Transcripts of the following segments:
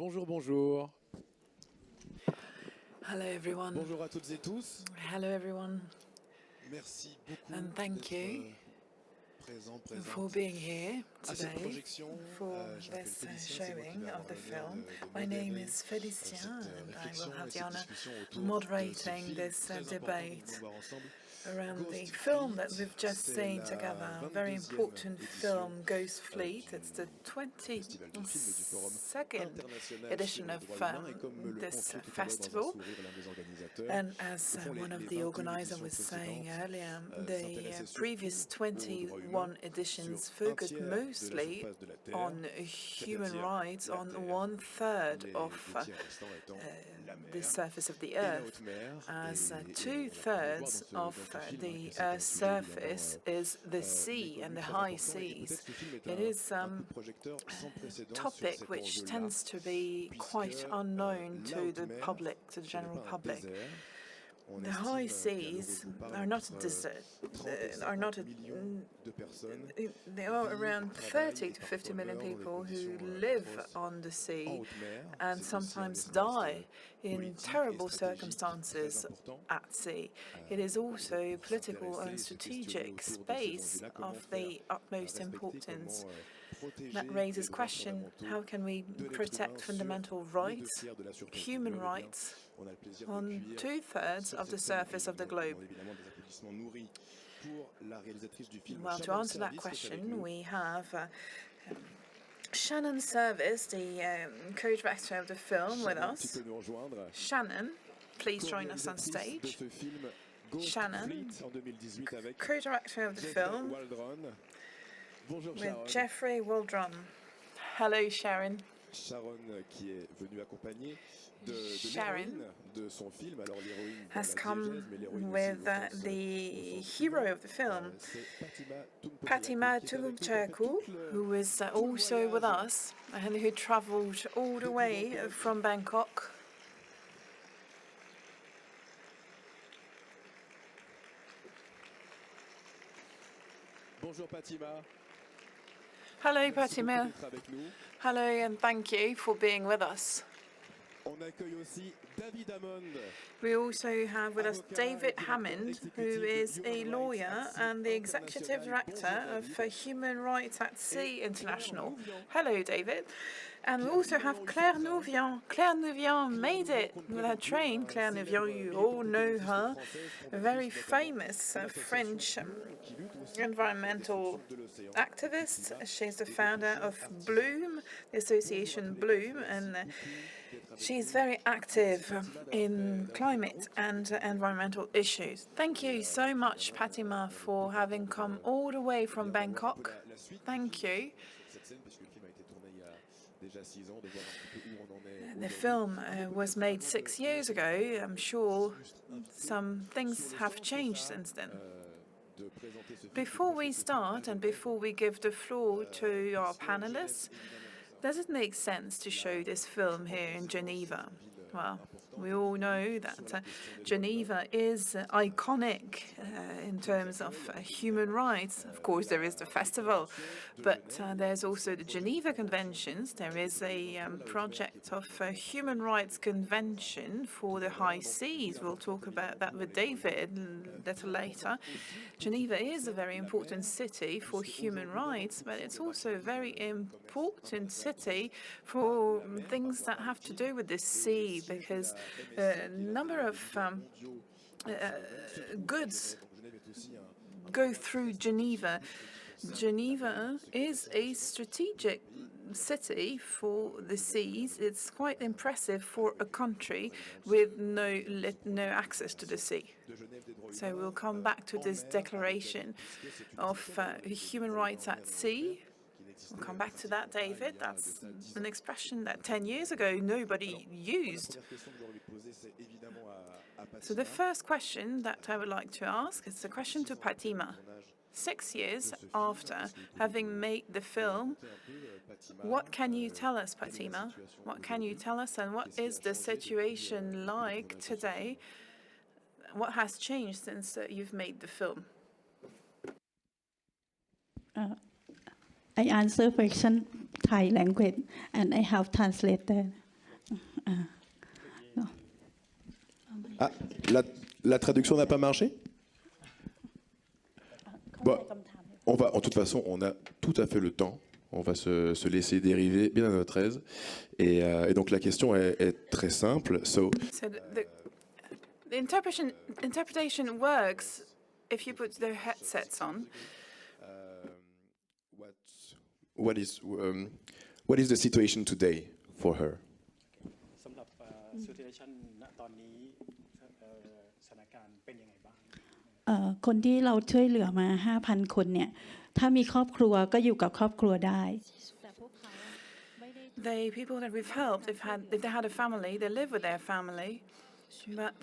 Bonjour, bonjour. Hello everyone. Bonjour à toutes et tous. Hello everyone. Merci beaucoup And thank you présent, for présente being here à cette today projection. for Je m'appelle this Félicien, c'est moi qui showing vais of avoir the l'honneur film. de My name modérer is Félicien cette and I réflexion will have et the cette honor discussion of autour de ce moderating film this très important dont debate nous allons voir ensemble. around the Ghost film that Fleet, we've just c'est seen la together. A very 22e important édition film, Ghost Fleet. It's the Festival du film et du Forum 22nd international edition sur les of droits humains et comme me le this confiait tout à l'heure dans un festival. sourire l'un des organisateurs, And as au fond, one of les the 21 organizers éditions was saying précédentes earlier, the s'intéressaient previous surtout aux droits humains 21 editions sur un focused tiers de la mostly surface de la Terre, on human c'est-à-dire rights la on Terre, 1/3 les of deux tiers restants étant la the mer surface of the et la Earth, haute mer. as Et on l'a pu le voir 2/3 dans of ce film, the que c'est un Earth's sujet surface évidemment is the sea méconnu, and the très high important. Et seas. peut-être ce film est It is un coup de projecteur sans précédent sur topic cet which enjeu-là, tends to be puisque quite unknown la to haute the mer, public, to the ce n'est general pas un public. désert. On The high estime qu'à l'heure où seas je vous parle are not a entre desert. 30 et Are not 50 millions de personnes There are vivent, around travaillent 30 et to 50 parfois million meurent dans des people who conditions live atroces on the en sea haute mer. and C'est aussi un sometimes espace die in politique et terrible stratégique très circumstances important. at sea. It is also a Pour political s'intéresser and et se questionner strategic autour de ces space enjeux-là, comment of faire the utmost respecter, importance. comment protéger That les raises droits question, fondamentaux how can we de l'être humain protect sur fundamental les deux rights, tiers de la surface du human globe. Eh bien, rights, on a le plaisir on d'accueillir 2/3 sur of the cette scène, et surface of the on globe? demande évidemment des applaudissements nourris pour la réalisatrice du film, Well, to Shannon answer that Service, qui est avec question, nous. we have Shannon Service, the co-director of the film, with Shannon, tu us. peux nous rejoindre. Shannon, please join us on Co-réalisatrice de stage. ce film Ghost Shannon, Fleet en 2018 avec co-director of the Jeffrey film Waldron. Bonjour with Sharon. Jeffrey Waldron. Hello, Sharon. Sharon qui est venue accompagner de Sharon l'héroïne de son film. Alors l'héroïne has la come diégèse, mais l'héroïne aussi with au sens, the hero of the film, c'est Fatima qui est avec nous, qui a fait Tumchaku, tout le who is also with voyage us and who travelled all the depuis way Bangkok. from Bangkok. Bonjour Fatima. Hello, Merci beaucoup Fatima. d'être avec nous. Hello, and thank you for being with us. On accueille aussi David Hammond. We also have with us Avocat David et directeur Hammond, who exécutif de is a Human lawyer Rights at and the Sea executive International. director Bonjour, for David. Human Rights at Sea Et International. Claire Nouvian, Hello, David. And we qui a also finalement have eu Claire son train. Nouvian. Claire Nouvian Claire made Nouvian, it qu'on ne with her présente plus, train. Claire célèbre Nouvian, you all militante know écologiste her, française, a very fondatrice notamment famous de l'association French Bloom, qui lutte aussi pour la environmental destruction de l'océan, activist. climat, She's the et founder plusieurs of artisans. Bloom, the Bonjour à association tous les Bloom, quatre, and merci beaucoup d'être avec she's nous. very active Fatima d'avoir in fait la climate route. and environmental issues. Thank you so much, Fatima, for having come all the way from Bangkok. Thank you. The film was made 6 years ago. I'm sure some things have changed since then. Before we start and before we give the floor to our panelists, does it make sense to show this film here in Geneva? Well, we all know that Geneva is iconic in terms of human rights. Of course, there is the festival, but there's also the Geneva Conventions. There is a project of a human rights convention for the high seas. We'll talk about that with David a little later. Geneva is a very important city for human rights, but it's also a very important city for things that have to do with the sea, because a number of goods go through Geneva. Geneva is a strategic city for the seas. It's quite impressive for a country with no access to the sea. So we'll come back to this declaration of human rights at sea. We'll come back to that, David. That's an expression that 10 years ago nobody used. So the first question that I would like to ask is a question to Fatima. 6 years after having made the film, what can you tell us, Fatima? What can you tell us, and what is the situation like today? What has changed since you've made the film? I answer question Thai language and I have translated. Ah, la traduction n'a pas marché? Bon, en toute façon, on a tout à fait le temps. On va se laisser dériver bien à notre aise. Et donc la question est très simple. So the interpretation works if you put their headsets on. What is the situation today for her? สำหรับ situation ณตอนนี้สถานการณ์เป็นยังไงบ้างคนที่เราช่วยเหลือมา 5,000 คนเนี่ยถ้ามีครอบครัวก็อยู่กับครอบครัวได้ The people that we've helped, if they had a family, they live with their family, but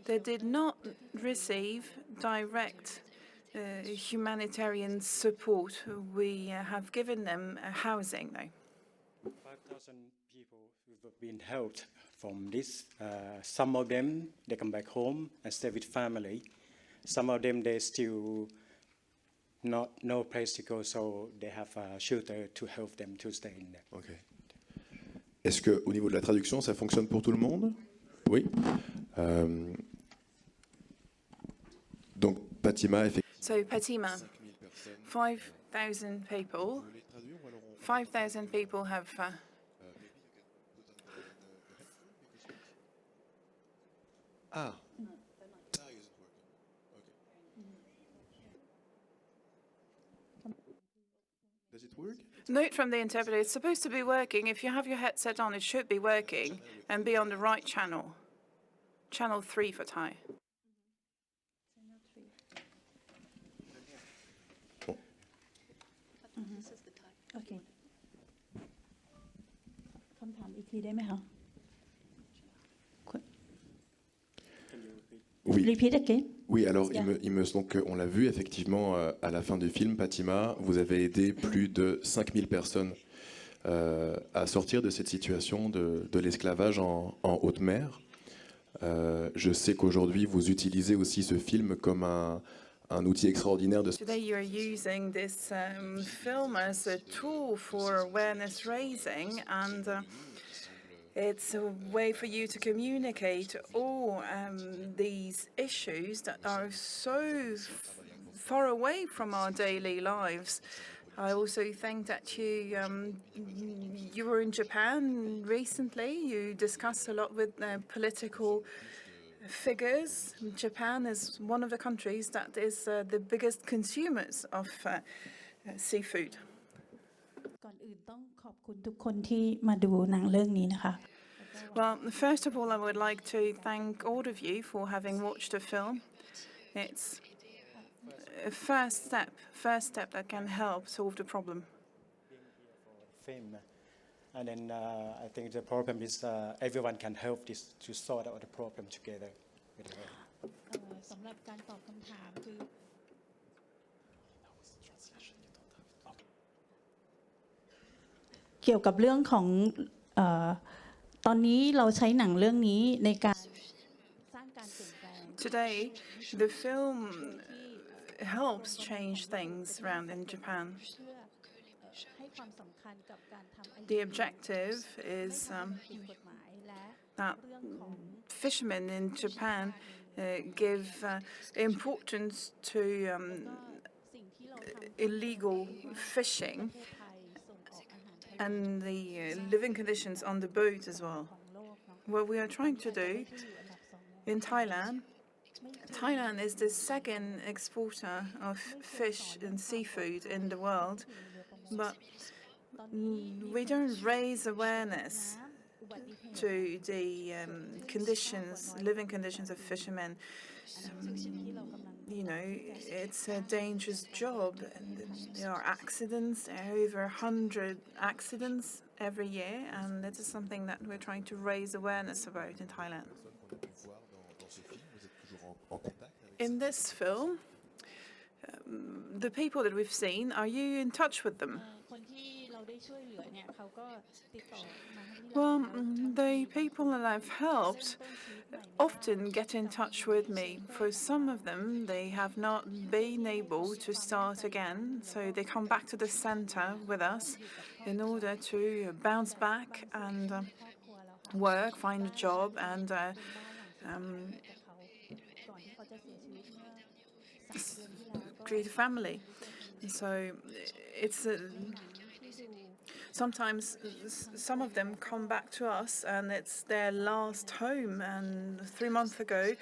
they did not receive direct humanitarian support. We have given them housing, though. 5,000 people who've been helped from this. Some of them, they come back home and stay with family. Some of them, they still not no place to go, so they have a shelter to help them to stay in there. Okay. Est-ce que au niveau de la traduction, ça fonctionne pour tout le monde? Oui. Donc Fatima, effectivement. So Fatima, 5,000 people. 5,000 people have. Does it work? Note from the interpreter, it's supposed to be working. If you have your headset on, it should be working and be on the right channel. Channel 3 for Thai. โอเคคำถามอีกทีได้ไหมคะ Oui. Repeat again. Oui, alors donc on l'a vu effectivement à la fin du film, Fatima, vous avez aidé plus de 5000 personnes à sortir de cette situation de l'esclavage en haute mer. Je sais qu'aujourd'hui vous utilisez aussi ce film comme un outil extraordinaire de... Today you are using this film as a tool for awareness raising, and it's a way for you to communicate all these issues that are so far away from our daily lives. I also think that you were in Japan recently. You discussed a lot with political figures. Japan is one of the countries that is the biggest consumers of seafood. ก่อนอื่นต้องขอบคุณทุกคนที่มาดูหนังเรื่องนี้นะคะ Well, first of all, I would like to thank all of you for having watched the film. It's a first step that can help solve the problem. Film. And then I think the problem is everyone can help this to sort out the problem together. สำหรับการตอบคำถามคือเกี่ยวกับเรื่องของตอนนี้เราใช้หนังเรื่องนี้ในการสร้างการเปลี่ยนแปลง Today, the film helps change things around in Japan. ให้ความสำคัญกับการทำ The objective is that fishermen in Japan give importance to illegal fishing and the living conditions on the boat as well. What we are trying to do in Thailand is the second exporter of fish and seafood in the world, but we don't raise awareness to the living conditions of fishermen. It's a dangerous job. And there are accidents, over 100 accidents every year, and this is something that we're trying to raise awareness about in Thailand. In this film, the people that we've seen, are you in touch with them? Well, the people that I've helped often get in touch with me. For some of them, they have not been able to start again, so they come back to the center with us in order to bounce back and work, find a job, and create a family. So it's sometimes some of them come back to us and it's their last home. And 3 months ago,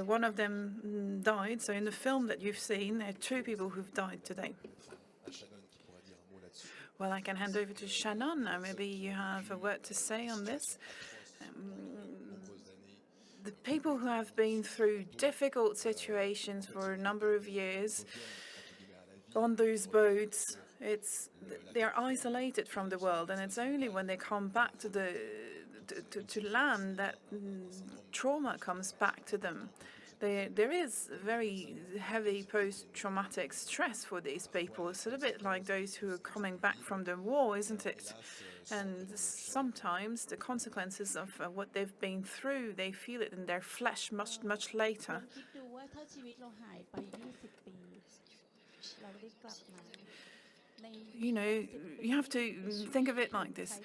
one of them died. So in the film that you've seen, there are 2 people who've died today. Well, I can hand over to Shannon now. Maybe you have a word to say on this. The people who have been through difficult situations for a number of years on those boats, they're isolated from the world, and it's only when they come back to land that trauma comes back to them. There is very heavy post-traumatic stress for these people. It's a little bit like those who are coming back from the war, isn't it? And sometimes the consequences of what they've been through, they feel it in their flesh much, much later. You know, you have to think of it like this.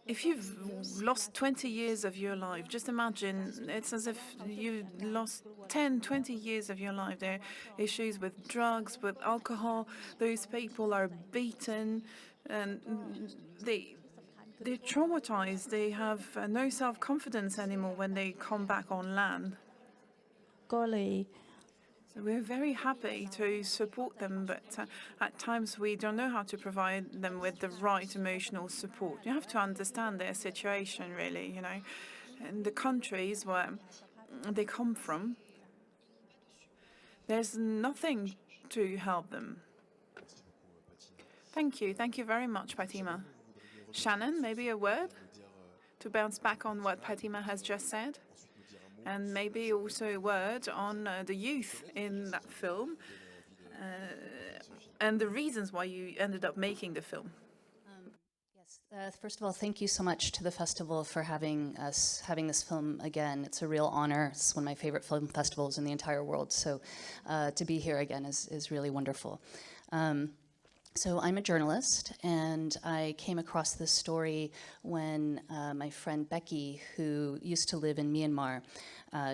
If you've lost 20 years of your life, just imagine it's as if you lost 10, 20 years of your life. There are issues with drugs, with alcohol. Those people are beaten and they're traumatized. They have no self-confidence anymore when they come back on land. So we're very happy to support them, but at times we don't know how to provide them with the right emotional support. You have to understand their situation, really, you know. In the countries where they come from, there's nothing to help them. Thank you. Thank you very much, Fatima. Shannon, maybe a word to bounce back on what Fatima has just said? And maybe also a word on the youth in that film and the reasons why you ended up making the film. Yes. First of all, thank you so much to the festival for having this film again. It's a real honor. It's one of my favorite film festivals in the entire world. So to be here again is really wonderful. So I'm a journalist, and I came across this story when my friend Becky, who used to live in Myanmar,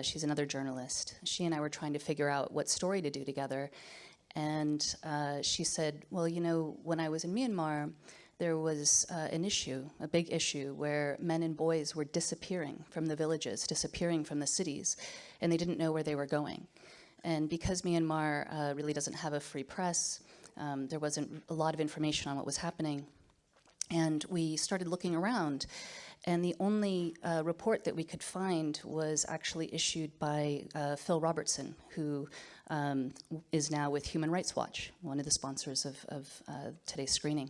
she's another journalist, she and I were trying to figure out what story to do together. And she said, well, you know, when I was in Myanmar, there was an issue, a big issue, where men and boys were disappearing from the villages, disappearing from the cities, and they didn't know where they were going. And because Myanmar really doesn't have a free press, there wasn't a lot of information on what was happening. And we started looking around, and the only report that we could find was actually issued by Phil Robertson, who is now with Human Rights Watch, one of the sponsors of today's screening.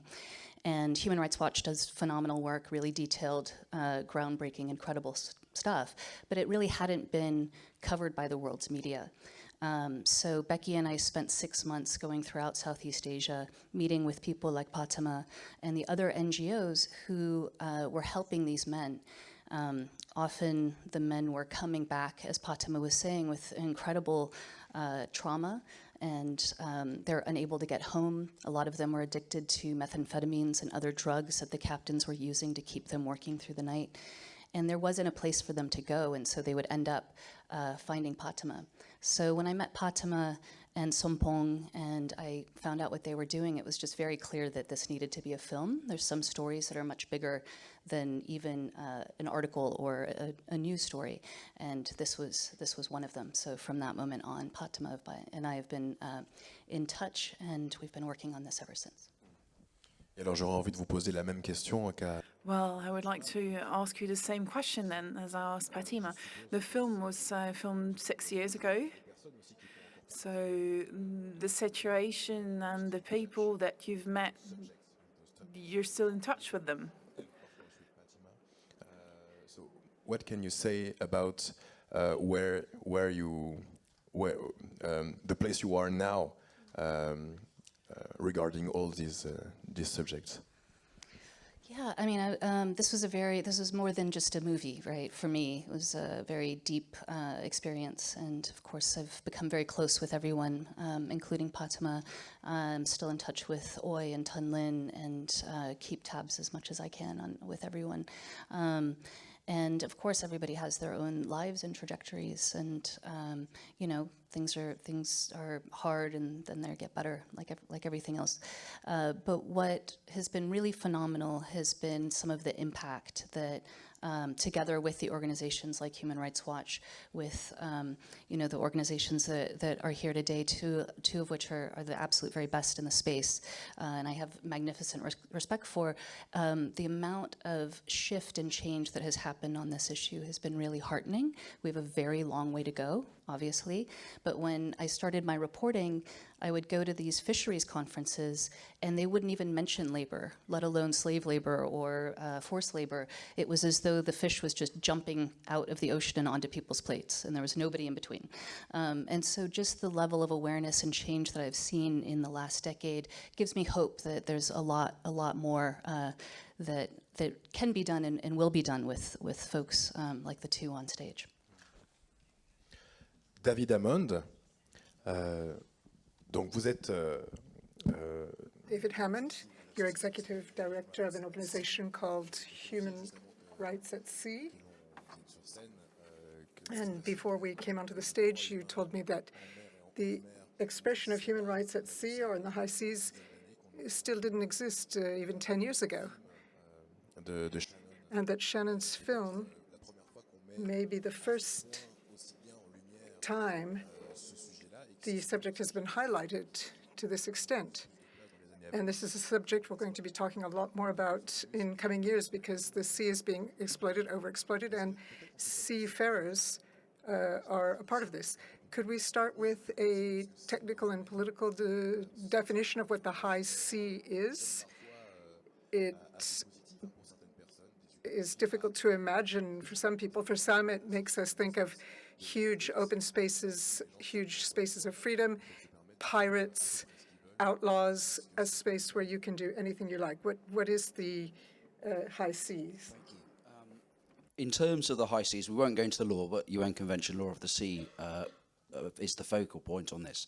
And Human Rights Watch does phenomenal work, really detailed, groundbreaking, incredible stuff, but it really hadn't been covered by the world's media. So Becky and I spent 6 months going throughout Southeast Asia, meeting with people like Fatima and the other NGOs who were helping these men. Often the men were coming back, as Fatima was saying, with incredible trauma, and they're unable to get home. A lot of them were addicted to methamphetamines and other drugs that the captains were using to keep them working through the night. And there wasn't a place for them to go, and so they would end up finding Fatima. So when I met Fatima and Sompong and I found out what they were doing, it was just very clear that this needed to be a film. There's some stories that are much bigger than even an article or a news story, and this was one of them. So from that moment on, Fatima and I have been in touch, and we've been working on this ever since. Et alors j'aurais envie de vous poser la même question qu'à... Well, I would like to ask you the same question then as I asked Fatima. The film was filmed 6 years ago. So the situation and the people that you've met, you're still in touch with them. So what can you say about the place you are now regarding all these subjects? Yeah, I mean, this was more than just a movie, right? For me, it was a very deep experience, and of course, I've become very close with everyone, including Fatima. I'm still in touch with Oi and Tun Lin, and keep tabs as much as I can with everyone. And of course, everybody has their own lives and trajectories, and you know, things are hard, and then they get better, like everything else. But what has been really phenomenal has been some of the impact that, together with the organizations like Human Rights Watch, with you know, the organizations that are here today, two of which are the absolute very best in the space, and I have magnificent respect for. The amount of shift and change that has happened on this issue has been really heartening. We have a very long way to go, obviously, but when I started my reporting, I would go to these fisheries conferences, and they wouldn't even mention labor, let alone slave labor or forced labor. It was as though the fish was just jumping out of the ocean and onto people's plates, and there was nobody in between. And so just the level of awareness and change that I've seen in the last decade gives me hope that there's a lot more that can be done and will be done with folks like the two on stage. David Hammond, donc vous êtes... David Hammond, you're executive director of an organization called Human Rights at Sea. And before we came onto the stage, you told me that the expression of human rights at sea or in the high seas still didn't exist even 10 years ago. And that Shannon's film may be the first time the subject has been highlighted to this extent. And this is a subject we're going to be talking a lot more about in coming years, because the sea is being exploited, overexploited, and seafarers are a part of this. Could we start with a technical and political definition of what the high sea is? It is difficult to imagine for some people. For some, it makes us think of huge open spaces, huge spaces of freedom, pirates, outlaws, a space where you can do anything you like. What is the high seas? In terms of the high seas, we won't go into the law, but UN Convention Law of the Sea is the focal point on this.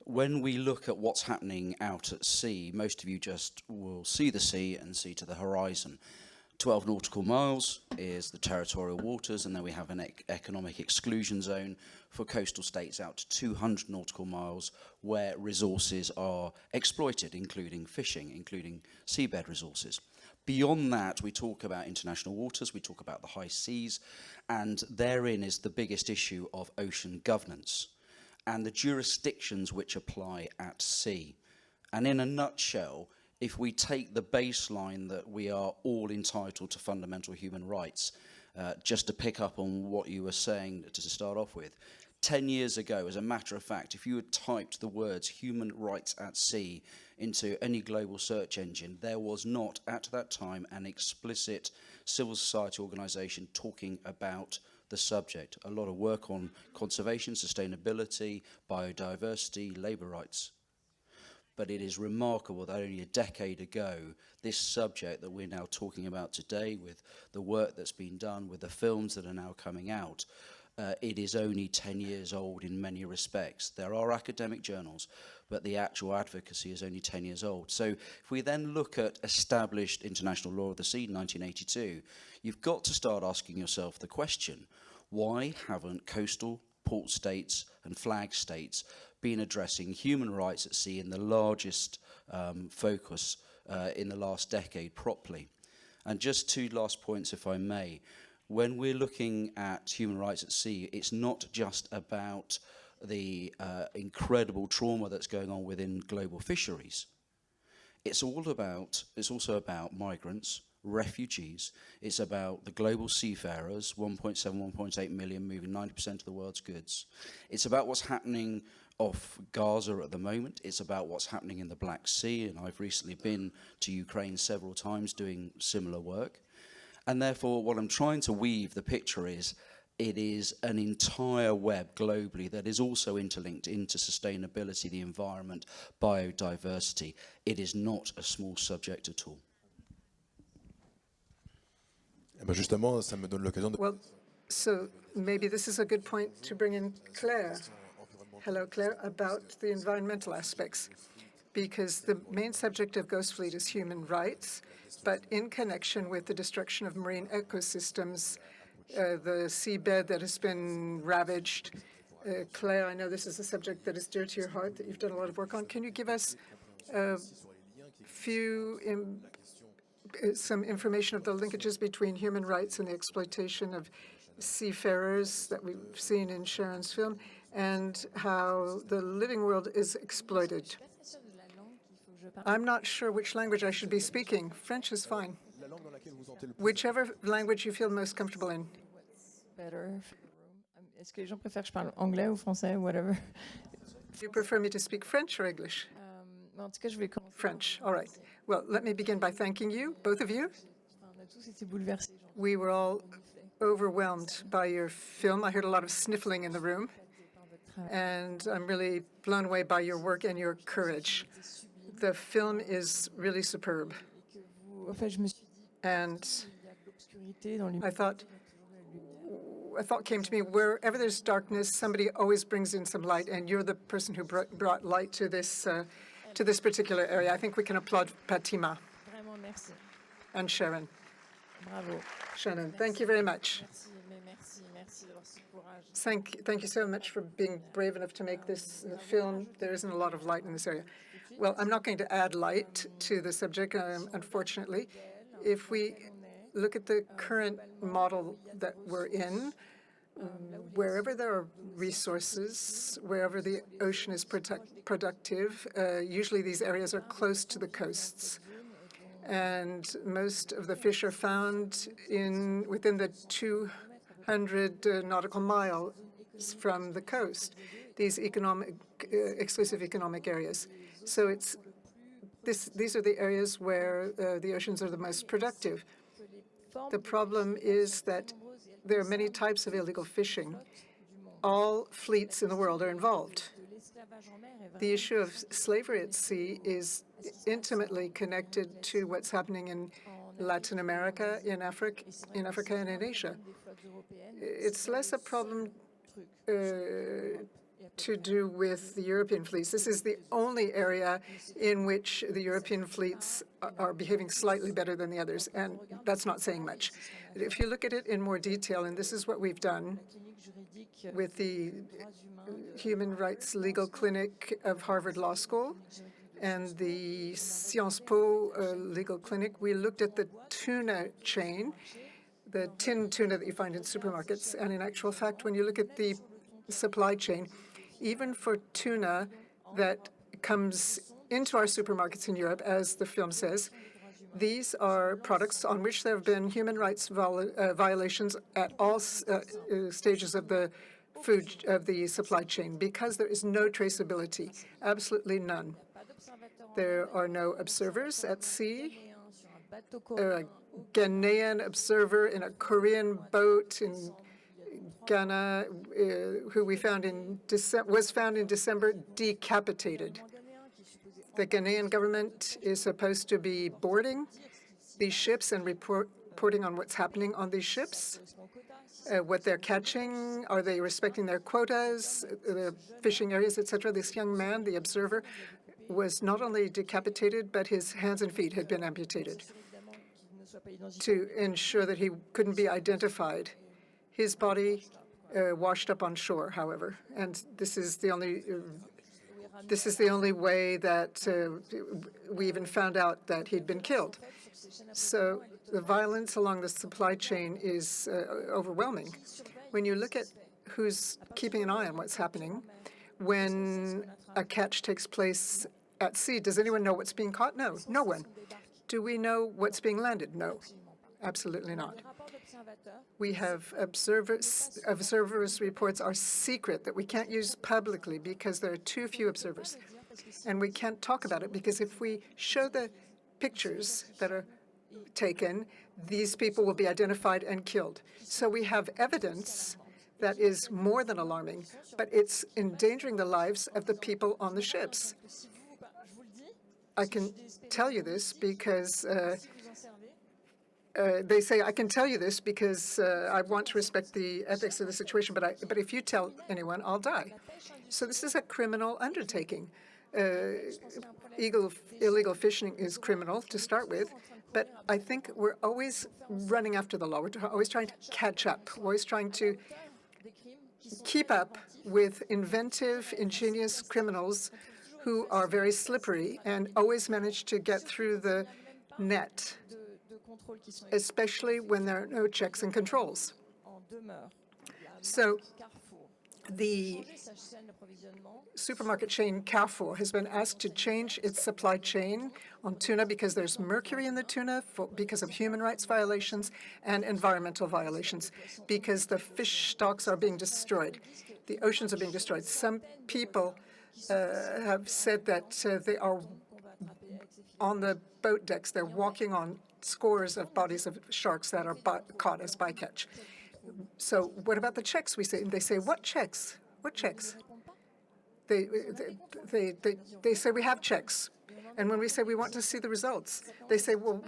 When we look at what's happening out at sea, most of you just will see the sea and see to the horizon. 12 nautical miles is the territorial waters, and then we have an economic exclusion zone for coastal states out to 200 nautical miles where resources are exploited, including fishing, including seabed resources. Beyond that, we talk about international waters, we talk about the high seas, and therein is the biggest issue of ocean governance and the jurisdictions which apply at sea. And in a nutshell, if we take the baseline that we are all entitled to fundamental human rights, just to pick up on what you were saying to start off with, 10 years ago, as a matter of fact, if you had typed the words human rights at sea into any global search engine, there was not, at that time, an explicit civil society organization talking about the subject. A lot of work on conservation, sustainability, biodiversity, labor rights. But it is remarkable that only a decade ago, this subject that we're now talking about today, with the work that's been done, with the films that are now coming out, it is only 10 years old in many respects. There are academic journals, but the actual advocacy is only 10 years old. So if we then look at established international law of the sea in 1982, you've got to start asking yourself the question, why haven't coastal port states and flag states been addressing human rights at sea in the largest focus in the last decade properly? And just two last points, if I may. When we're looking at human rights at sea, it's not just about the incredible trauma that's going on within global fisheries. It's also about migrants, refugees. It's about the global seafarers, 1.7, 1.8 million, moving 90% of the world's goods. It's about what's happening off Gaza at the moment. It's about what's happening in the Black Sea, and I've recently been to Ukraine several times doing similar work. And therefore, what I'm trying to weave the picture is, it is an entire web globally that is also interlinked into sustainability, the environment, biodiversity. It is not a small subject at all. Eh ben justement, ça me donne l'occasion de... Well, so maybe this is a good point to bring in Claire. Hello, Claire, about the environmental aspects, because the main subject of Ghost Fleet is human rights, but in connection with the destruction of marine ecosystems, the seabed that has been ravaged. Claire, I know this is a subject that is dear to your heart, that you've done a lot of work on. Can you give us some information of the linkages between human rights and the exploitation of seafarers that we've seen in Sharon's film, and how the living world is exploited? I'm not sure which language I should be speaking. French is fine. Whichever language you feel most comfortable in. Better. Est-ce que les gens préfèrent que je parle anglais ou français, whatever? Do you prefer me to speak French or English? En tout cas, je vais commencer. French. All right. Well, let me begin by thanking you, both of you. On a tous été bouleversés. We were all overwhelmed by your film. I heard a lot of sniffling in the room, and I'm really blown away by your work and your courage. The film is really superb. En fait, je me suis dit, And il y a de l'obscurité dans I thought came to me, wherever there's darkness, somebody always brings in some light, and you're the person who brought light to this particular area. I think we can applaud Fatima Vraiment, merci. and Sharon. Bravo. Shannon, thank you very much. Merci, mais merci d'avoir ce courage. Thank you so much for being brave enough to make this film. There isn't a lot of light in this area. Well, I'm not going to add light to the subject, unfortunately. If we look at the current model that we're in, wherever there are resources, wherever the ocean is productive, usually these areas are close to the coasts. And most of the fish are found within the 200 nautical miles from the coast, these exclusive economic areas. So these are the areas where the oceans are the most productive. The problem is that there are many types of illegal fishing. All fleets in the world are involved. The issue of slavery at sea is intimately connected to what's happening in Latin America, in Africa, and in Asia. It's less a problem to do with the European fleets. This is the only area in which the European fleets are behaving slightly better than the others, and that's not saying much. If you look at it in more detail, and this is what we've done with the Human Rights Legal Clinic of Harvard Law School and the Sciences Po Legal Clinic, we looked at the tuna chain, the tin tuna that you find in supermarkets, and in actual fact, when you look at the supply chain, even for tuna that comes into our supermarkets in Europe, as the film says, these are products on which there have been human rights violations at all stages of the supply chain, because there is no traceability, absolutely none. There are no observers at sea. A Ghanaian observer in a Korean boat in Ghana, who we found was found in December, decapitated. The Ghanaian government is supposed to be boarding these ships and reporting on what's happening on these ships, what they're catching, are they respecting their quotas, the fishing areas, etc. This young man, the observer, was not only decapitated, but his hands and feet had been amputated to ensure that he couldn't be identified. His body washed up on shore, however, and this is the only way that we even found out that he'd been killed. So the violence along the supply chain is overwhelming. When you look at who's keeping an eye on what's happening, when a catch takes place at sea, does anyone know what's being caught? No, no one. Do we know what's being landed? No, absolutely not. We have observers' reports are secret that we can't use publicly because there are too few observers. And we can't talk about it because if we show the pictures that are taken, these people will be identified and killed. So we have evidence that is more than alarming, but it's endangering the lives of the people on the ships. I can tell you this because they say, I can tell you this because I want to respect the ethics of the situation, but if you tell anyone, I'll die. So this is a criminal undertaking. Illegal fishing is criminal to start with, but I think we're always running after the law. We're always trying to catch up. We're always trying to keep up with inventive, ingenious criminals who are very slippery and always manage to get through the net, especially when there are no checks and controls. So the supermarket chain Carrefour has been asked to change its supply chain on tuna because there's mercury in the tuna, because of human rights violations and environmental violations, because the fish stocks are being destroyed. The oceans are being destroyed. Some people have said that they are on the boat decks. They're walking on scores of bodies of sharks that are caught as bycatch. So what about the checks? They say, what checks? What checks? They say we have checks. And when we say we want to see the results, they say, well,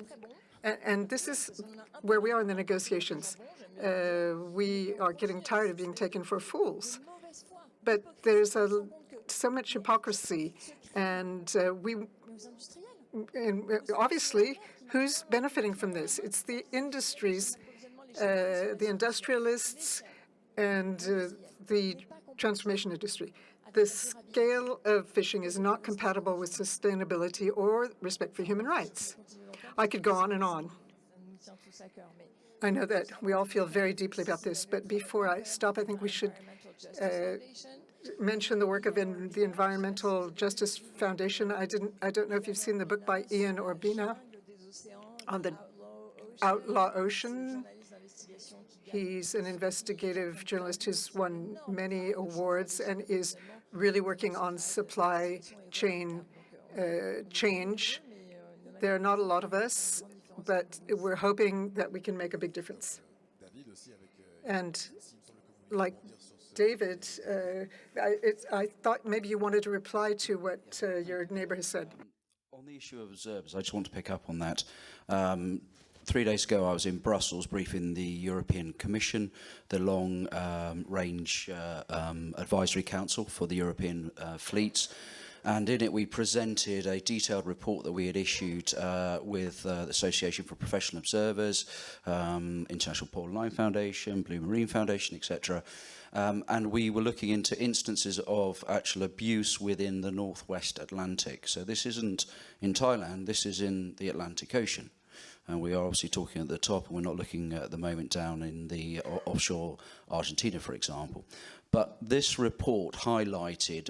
and this is where we are in the negotiations. We are getting tired of being taken for fools. But there's so much hypocrisy, and obviously, who's benefiting from this? It's the industries, the industrialists, and the transformation industry. The scale of fishing is not compatible with sustainability or respect for human rights. I could go on and on. I know that we all feel very deeply about this, but before I stop, I think we should mention the work of the Environmental Justice Foundation. I don't know if you've seen the book by Ian Orbina on the outlaw ocean. He's an investigative journalist who's won many awards and is really working on supply chain change. There are not a lot of us, but we're hoping that we can make a big difference. And like David, I thought maybe you wanted to reply to what your neighbor has said. On the issue of observers, I just want to pick up on that. 3 days ago, I was in Brussels briefing the European Commission, the long-range advisory council for the European fleets. And in it, we presented a detailed report that we had issued with the Association for Professional Observers, International Pole and Line Foundation, Blue Marine Foundation, etc. And we were looking into instances of actual abuse within the Northwest Atlantic. So this isn't in Thailand, this is in the Atlantic Ocean. And we are obviously talking at the top, and we're not looking at the moment down in the offshore Argentina, for example. But this report highlighted,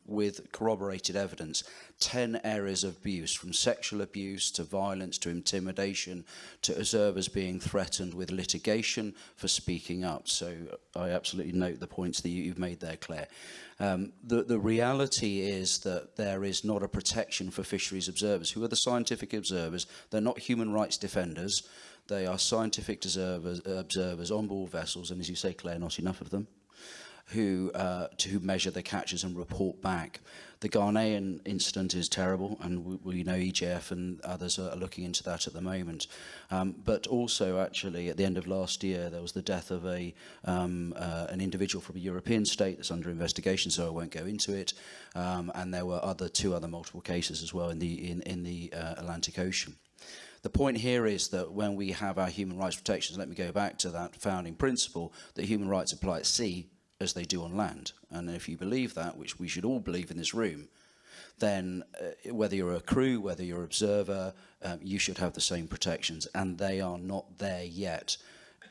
with corroborated evidence, 10 areas of abuse, from sexual abuse to violence to intimidation to observers being threatened with litigation for speaking up. So I absolutely note the points that you've made there, Claire. The reality is that there is not a protection for fisheries observers. Who are the scientific observers? They're not human rights defenders. They are scientific observers on board vessels, and as you say, Claire, not enough of them, who measure the catches and report back. The Ghanaian incident is terrible, and we know EJF and others are looking into that at the moment. But also, actually, at the end of last year, there was the death of an individual from a European state that's under investigation, so I won't go into it. And there were two other multiple cases as well in the Atlantic Ocean. The point here is that when we have our human rights protections, let me go back to that founding principle, that human rights apply at sea as they do on land. And if you believe that, which we should all believe in this room, then whether you're a crew, whether you're an observer, you should have the same protections, and they are not there yet.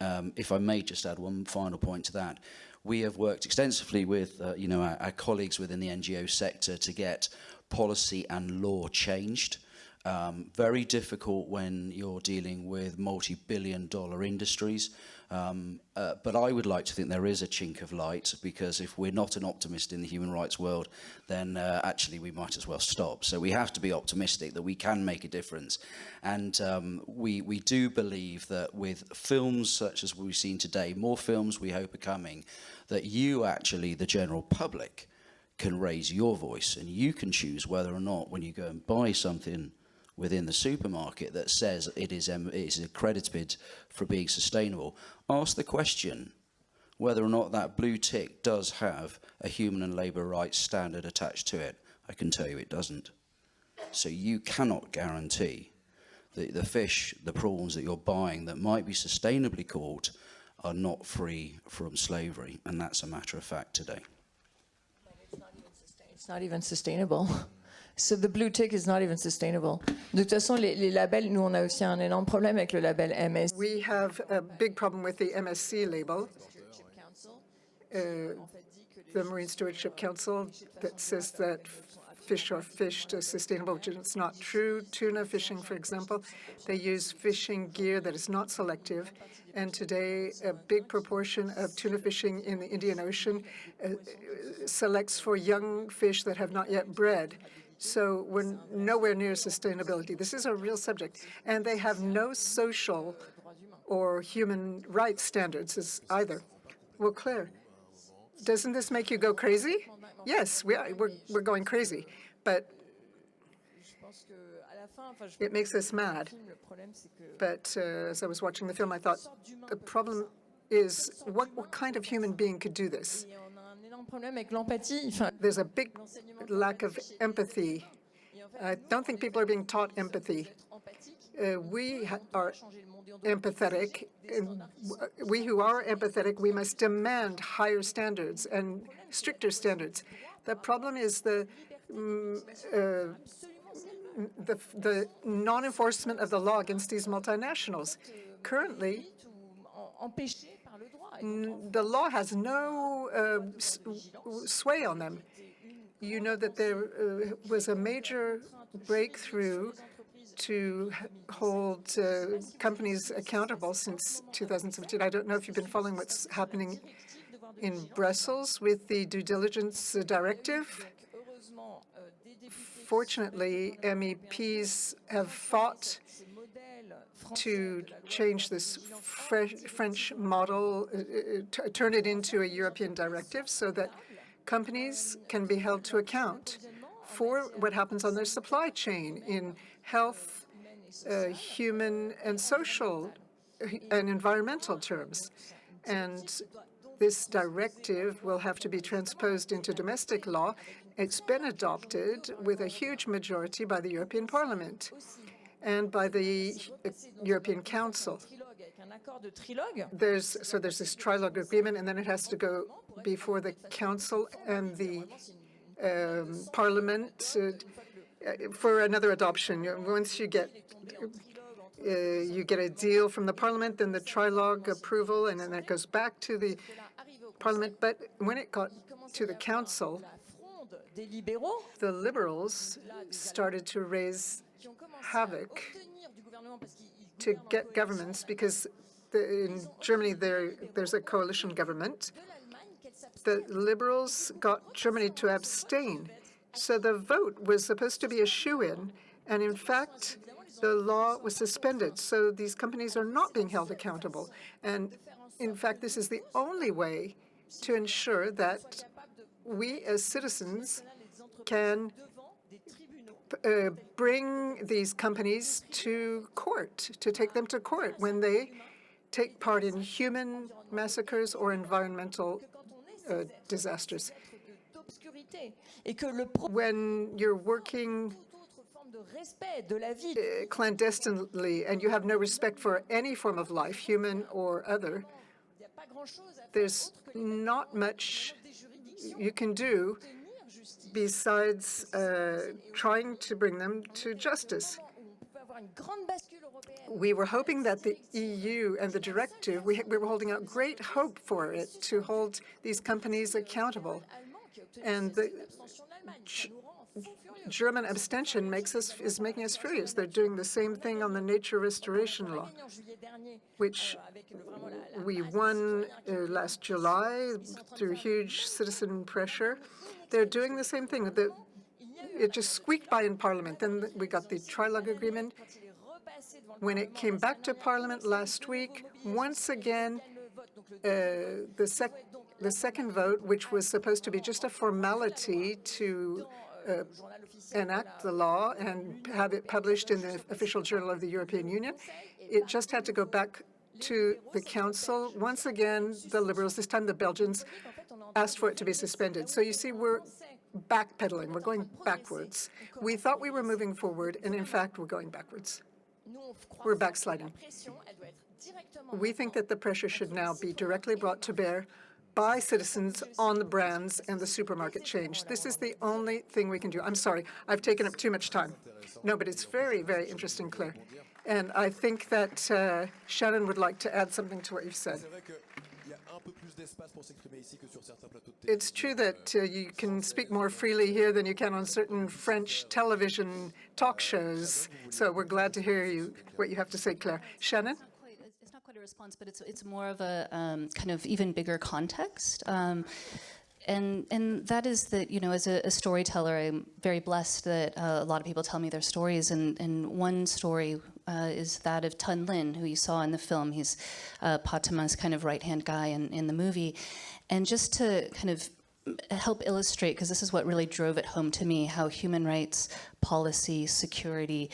If I may just add one final point to that, we have worked extensively with our colleagues within the NGO sector to get policy and law changed. Very difficult when you're dealing with multi-billion-dollar industries. But I would like to think there is a chink of light, because if we're not an optimist in the human rights world, then actually we might as well stop. So we have to be optimistic that we can make a difference. And we do believe that with films such as we've seen today, more films we hope are coming, that you actually, the general public, can raise your voice, and you can choose whether or not when you go and buy something within the supermarket that says it is accredited for being sustainable, ask the question whether or not that blue tick does have a human and labour rights standard attached to it. I can tell you it doesn't. So you cannot guarantee that the fish, the prawns that you're buying that might be sustainably caught are not free from slavery, and that's a matter of fact today. It's not even sustainable. So the blue tick is not even sustainable. De toute façon, les labels, nous on a aussi un énorme problème avec le label MS. We have a big problem with the MSC label. The Marine Stewardship Council that says that fish are fished as sustainable, which is not true. Tuna fishing, for example, they use fishing gear that is not selective. And today, a big proportion of tuna fishing in the Indian Ocean selects for young fish that have not yet bred. So we're nowhere near sustainability. This is a real subject. And they have no social or human rights standards either. Well, Claire, doesn't this make you go crazy? Yes, we're going crazy, but it makes us mad. But as I was watching the film, I thought the problem is what kind of human being could do this? There's a big lack of empathy. I don't think people are being taught empathy. We are empathetic. And we who are empathetic, we must demand higher standards and stricter standards. The problem is the non-enforcement of the law against these multinationals. Currently, the law has no sway on them. You know that there was a major breakthrough to hold companies accountable since 2017. I don't know if you've been following what's happening in Brussels with the due diligence directive. Fortunately, MEPs have fought to change this French model, turn it into a European directive so that companies can be held to account for what happens on their supply chain in health, human and social and environmental terms. And this directive will have to be transposed into domestic law. It's been adopted with a huge majority by the European Parliament and by the European Council. There's this trilogue agreement, and then it has to go before the Council and the Parliament for another adoption. Once you get a deal from the Parliament, then the trilogue approval, and then it goes back to the Parliament. But when it got to the Council, the Liberals started to raise havoc to get governments, because in Germany there's a coalition government. The Liberals got Germany to abstain. So the vote was supposed to be a shoo-in, and in fact, the law was suspended. So these companies are not being held accountable. And in fact, this is the only way to ensure that we as citizens can bring these companies to court, to take them to court when they take part in human massacres or environmental disasters. When you're working clandestinely and you have no respect for any form of life, human or other, there's not much you can do besides trying to bring them to justice. We were hoping that the EU and the directive, we were holding out great hope for it to hold these companies accountable. And the German abstention is making us furious. They're doing the same thing on the nature restoration law, which we won last July through huge citizen pressure. They're doing the same thing. It just squeaked by in Parliament. Then we got the trilogue agreement. When it came back to Parliament last week, once again, the second vote, which was supposed to be just a formality to enact the law and have it published in the official journal of the European Union. It just had to go back to the Council. Once again, the Liberals, this time the Belgians, asked for it to be suspended. So you see, we're backpedaling. We're going backwards. We thought we were moving forward, and in fact, we're going backwards. We're backsliding. We think that the pressure should now be directly brought to bear by citizens on the brands and the supermarket change. This is the only thing we can do. I'm sorry, I've taken up too much time. No, but it's very, very interesting, Claire. And I think that Shannon would like to add something to what you've said. It's true that you can speak more freely here than you can on certain French television talk shows. So we're glad to hear what you have to say, Claire. Shannon? It's not quite a response, but it's more of a kind of even bigger context. And that is that, you know, as a storyteller, I'm very blessed that a lot of people tell me their stories. And one story is that of Tun Lin, who you saw in the film. He's Patima's kind of right-hand guy in the movie. And just to kind of help illustrate, because this is what really drove it home to me, how human rights, policy, security,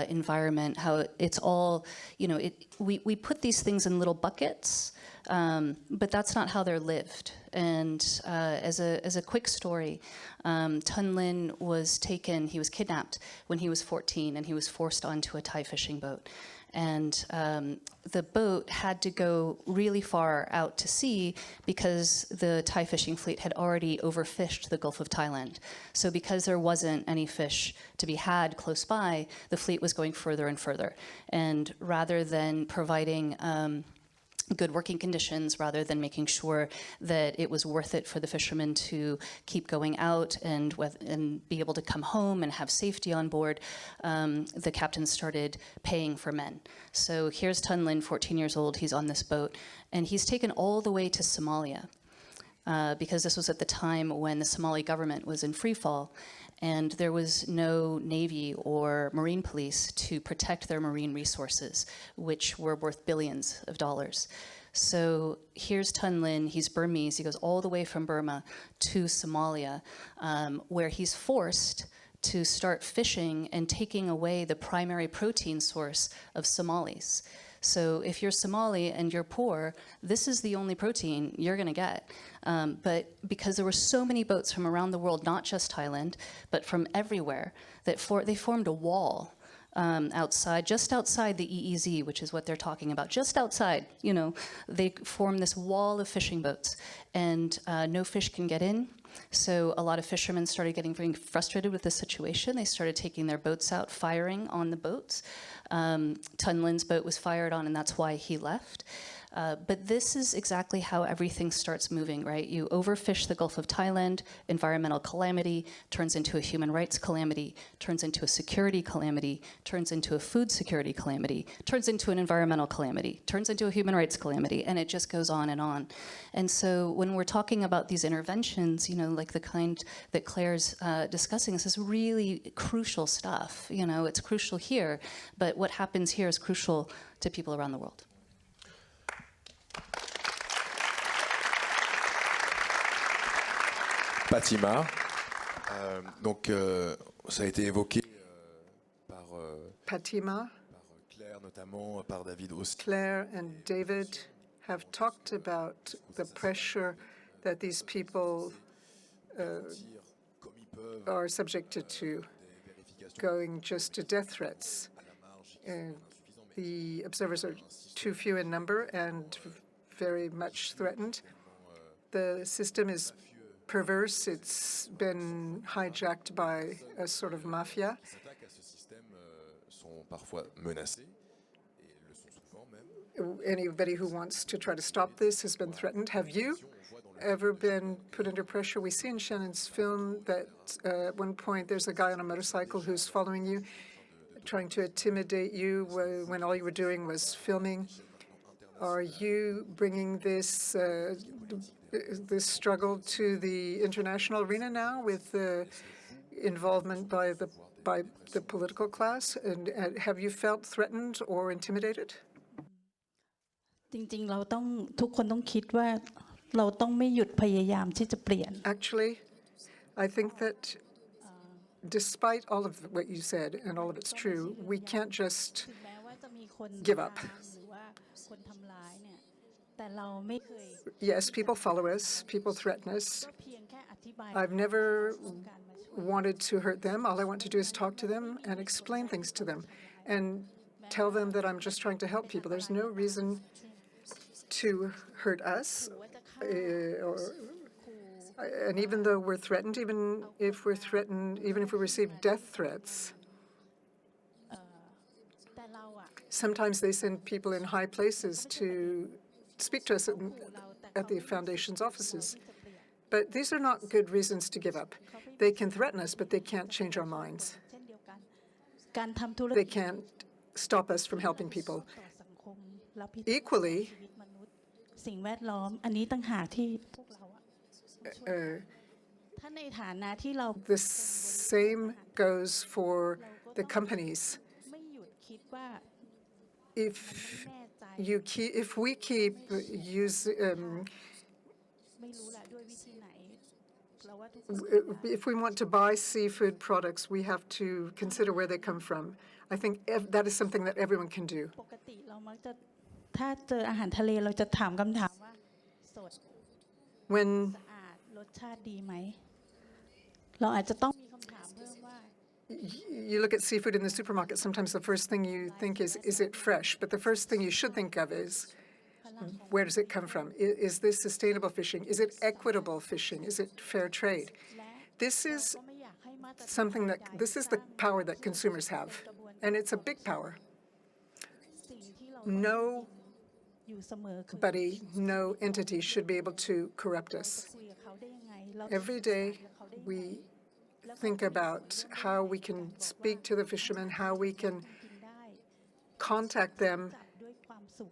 environment, how it's all, you know, we put these things in little buckets, but that's not how they're lived. And as a quick story, Tun Lin was taken, he was kidnapped when he was 14, and he was forced onto a Thai fishing boat. And the boat had to go really far out to sea because the Thai fishing fleet had already overfished the Gulf of Thailand. So because there wasn't any fish to be had close by, the fleet was going further and further. And rather than providing good working conditions, rather than making sure that it was worth it for the fishermen to keep going out and be able to come home and have safety on board, the captain started paying for men. So here's Tun Lin, 14 years old, he's on this boat, and he's taken all the way to Somalia, because this was at the time when the Somali government was in free fall, and there was no Navy or Marine police to protect their marine resources, which were worth billions of dollars. So here's Tun Lin, he's Burmese, he goes all the way from Burma to Somalia, where he's forced to start fishing and taking away the primary protein source of Somalis. So if you're Somali and you're poor, this is the only protein you're going to get. But because there were so many boats from around the world, not just Thailand, but from everywhere, that they formed a wall outside, just outside the EEZ, which is what they're talking about, just outside, you know, they formed this wall of fishing boats, and no fish can get in. So a lot of fishermen started getting very frustrated with the situation. They started taking their boats out, firing on the boats. Tun Lin's boat was fired on, and that's why he left. But this is exactly how everything starts moving, right? You overfish the Gulf of Thailand, environmental calamity, turns into a human rights calamity, turns into a security calamity, turns into a food security calamity, turns into an environmental calamity, turns into a human rights calamity, and it just goes on and on. And so when we're talking about these interventions, you know, like the kind that Claire's discussing, this is really crucial stuff. You know, it's crucial here, but what happens here is crucial to people around the world. Fatima, donc ça a été évoqué par Fatima, Claire notamment, par David aussi. Claire and David have talked about the pressure that these people are subjected to, going just to death threats. The observers are too few in number and very much threatened. The system is perverse. It's been hijacked by a sort of mafia. Anybody who wants to try to stop this has been threatened. Have you ever been put under pressure? We see in Shannon's film that at one point there's a guy on a motorcycle who's following you, trying to intimidate you when all you were doing was filming. Are you bringing this struggle to the international arena now with involvement by the political class? And have you felt threatened or intimidated? จริงๆเราต้องทุกคนต้องคิดว่าเราต้องไม่หยุดพยายามที่จะเปลี่ยน Actually, I think that despite all of what you said, and all of it's true, we can't just ถึงแม้ว่าจะมีคน give up. ตามหรือว่าคนทำร้ายเนี่ยแต่เราไม่เคย Yes, people follow us, people threaten us. ก็เพียงแค่อธิบาย I've never ต้องการมาช่วย wanted to hurt them. All I want to do is talk to them and explain things to them and tell them that I'm just trying to help people. There's no reason to hurt us. And even though we're threatened, even if we receive death threats, แต่เราอะ sometimes they send people in high places to speak to us at the foundation's offices. But these are not good reasons to give up. They can threaten us, but they can't change our minds. เช่นเดียวกันการทำธุร They กิจ can't stop us from helping people. ต่อสังคมรับผิด Equally, ชีวิตมนุษย์สิ่งแวดล้อมอันนี้ต่างหากที่พวกเราอะถ้าในฐานะที่เรา the same goes for the companies. ไม่หยุดคิดว่า If แน่ใจ if we keep ไม่รู้แหละด้วยวิธีไหนเราว่าทุกคน if we want to buy seafood products, we have to consider where they come from. I think that is something that everyone can do. ปกติเรามักจะถ้าเจออาหารทะเลเราจะถามคำถามว่าสด When สะอาดรสชาติดีไหมเราอาจจะต้องมีคำถามเพิ่มว่า you look at seafood in the supermarket, sometimes the first thing you think is it fresh? But the first thing you should think of is, where does it come from? Is this sustainable fishing? Is it equitable fishing? Is it fair trade? This is something this is the power that consumers have, and it's a big power. สิ่งที่เรา อยู่เสมอคือ Nobody, no entity should be able to corrupt us. คุยกับเขาได้ยังไงเรา Every day, we think about how we can speak to the fishermen, how we can กินได้ contact them จับด้วยความสุข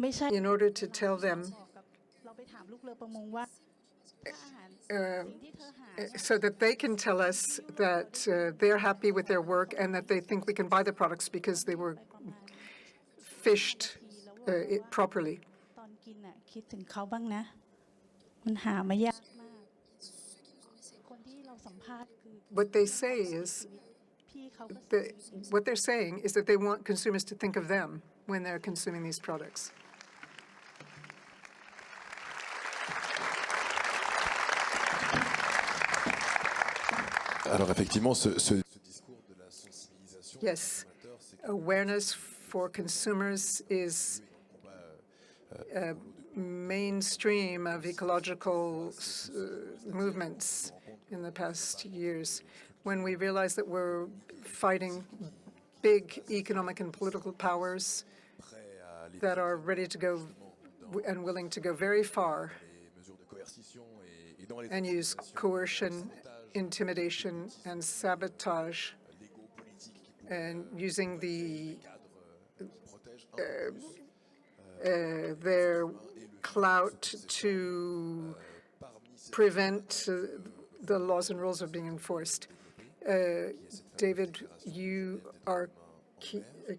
ไม่ใช่ in order to tell them บอกกับเราไปถามลูกเรือประมงว่าถ้าอาหารสิ่งที่เธอหา so that they can tell us that they're happy with their work and that they think we can buy the products because they were fished properly. ตอนกินน่ะคิดถึงเขาบ้างนะมันหามายากมากคนที่เราสัมภาษณ์คือ What they say is พี่เขาก็ what they're saying is that they want consumers to think of them when they're consuming these products. Alors effectivement, ce discours de la sensibilisation Yes, awareness for consumers is mainstream of ecological movements in the past years. When we realize that we're fighting big economic and political powers that are ready to go and willing to go very far and use coercion, intimidation, and sabotage, and using their clout to prevent the laws and rules of being enforced. David, you are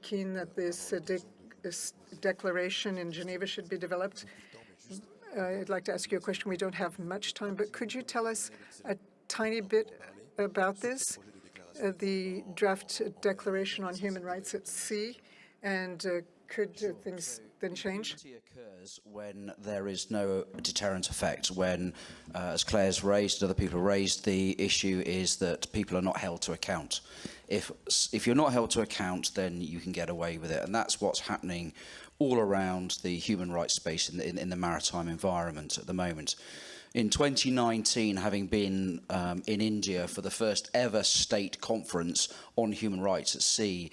keen that this declaration in Geneva should be developed. I'd like to ask you a question. We don't have much time, but could you tell us a tiny bit about this, the draft declaration on human rights at sea, and could things then change? Impunity occurs when there is no deterrent effect, when, as Claire's raised, other people raised, the issue is that people are not held to account. If you're not held to account, then you can get away with it, and that's what's happening all around the human rights space in the maritime environment at the moment. In 2019, having been in India for the first ever state conference on human rights at sea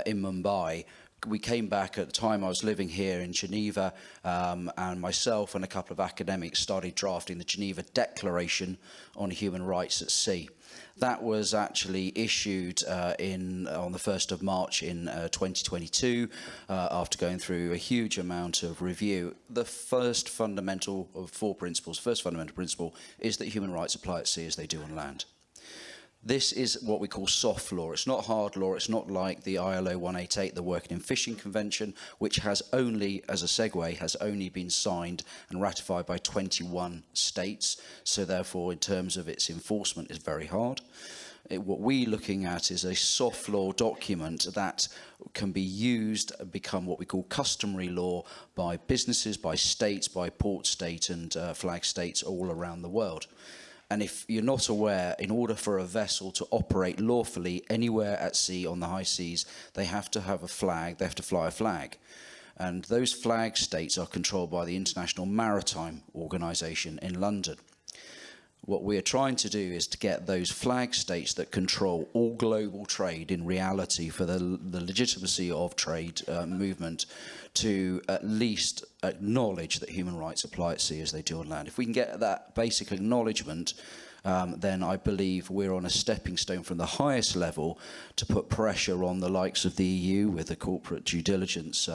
in Mumbai, we came back at the time I was living here in Geneva, and myself and a couple of academics started drafting the Geneva Declaration on Human Rights at Sea. That was actually issued on the 1st of March in 2022, after going through a huge amount of review. The first fundamental of four principles, first fundamental principle, is that human rights apply at sea as they do on land. This is what we call soft law. It's not hard law. It's not like the ILO 188, the Working and Fishing Convention, which has only, as a segue, has only been signed and ratified by 21 states. So therefore, in terms of its enforcement, it's very hard. What we're looking at is a soft law document that can be used and become what we call customary law by businesses, by states, by port state and flag states all around the world. And if you're not aware, in order for a vessel to operate lawfully anywhere at sea on the high seas, they have to have a flag, they have to fly a flag. And those flag states are controlled by the International Maritime Organization in London. What we are trying to do is to get those flag states that control all global trade in reality for the legitimacy of trade movement to at least acknowledge that human rights apply at sea as they do on land. If we can get that basic acknowledgement, then I believe we're on a stepping stone from the highest level to put pressure on the likes of the EU with the corporate due diligence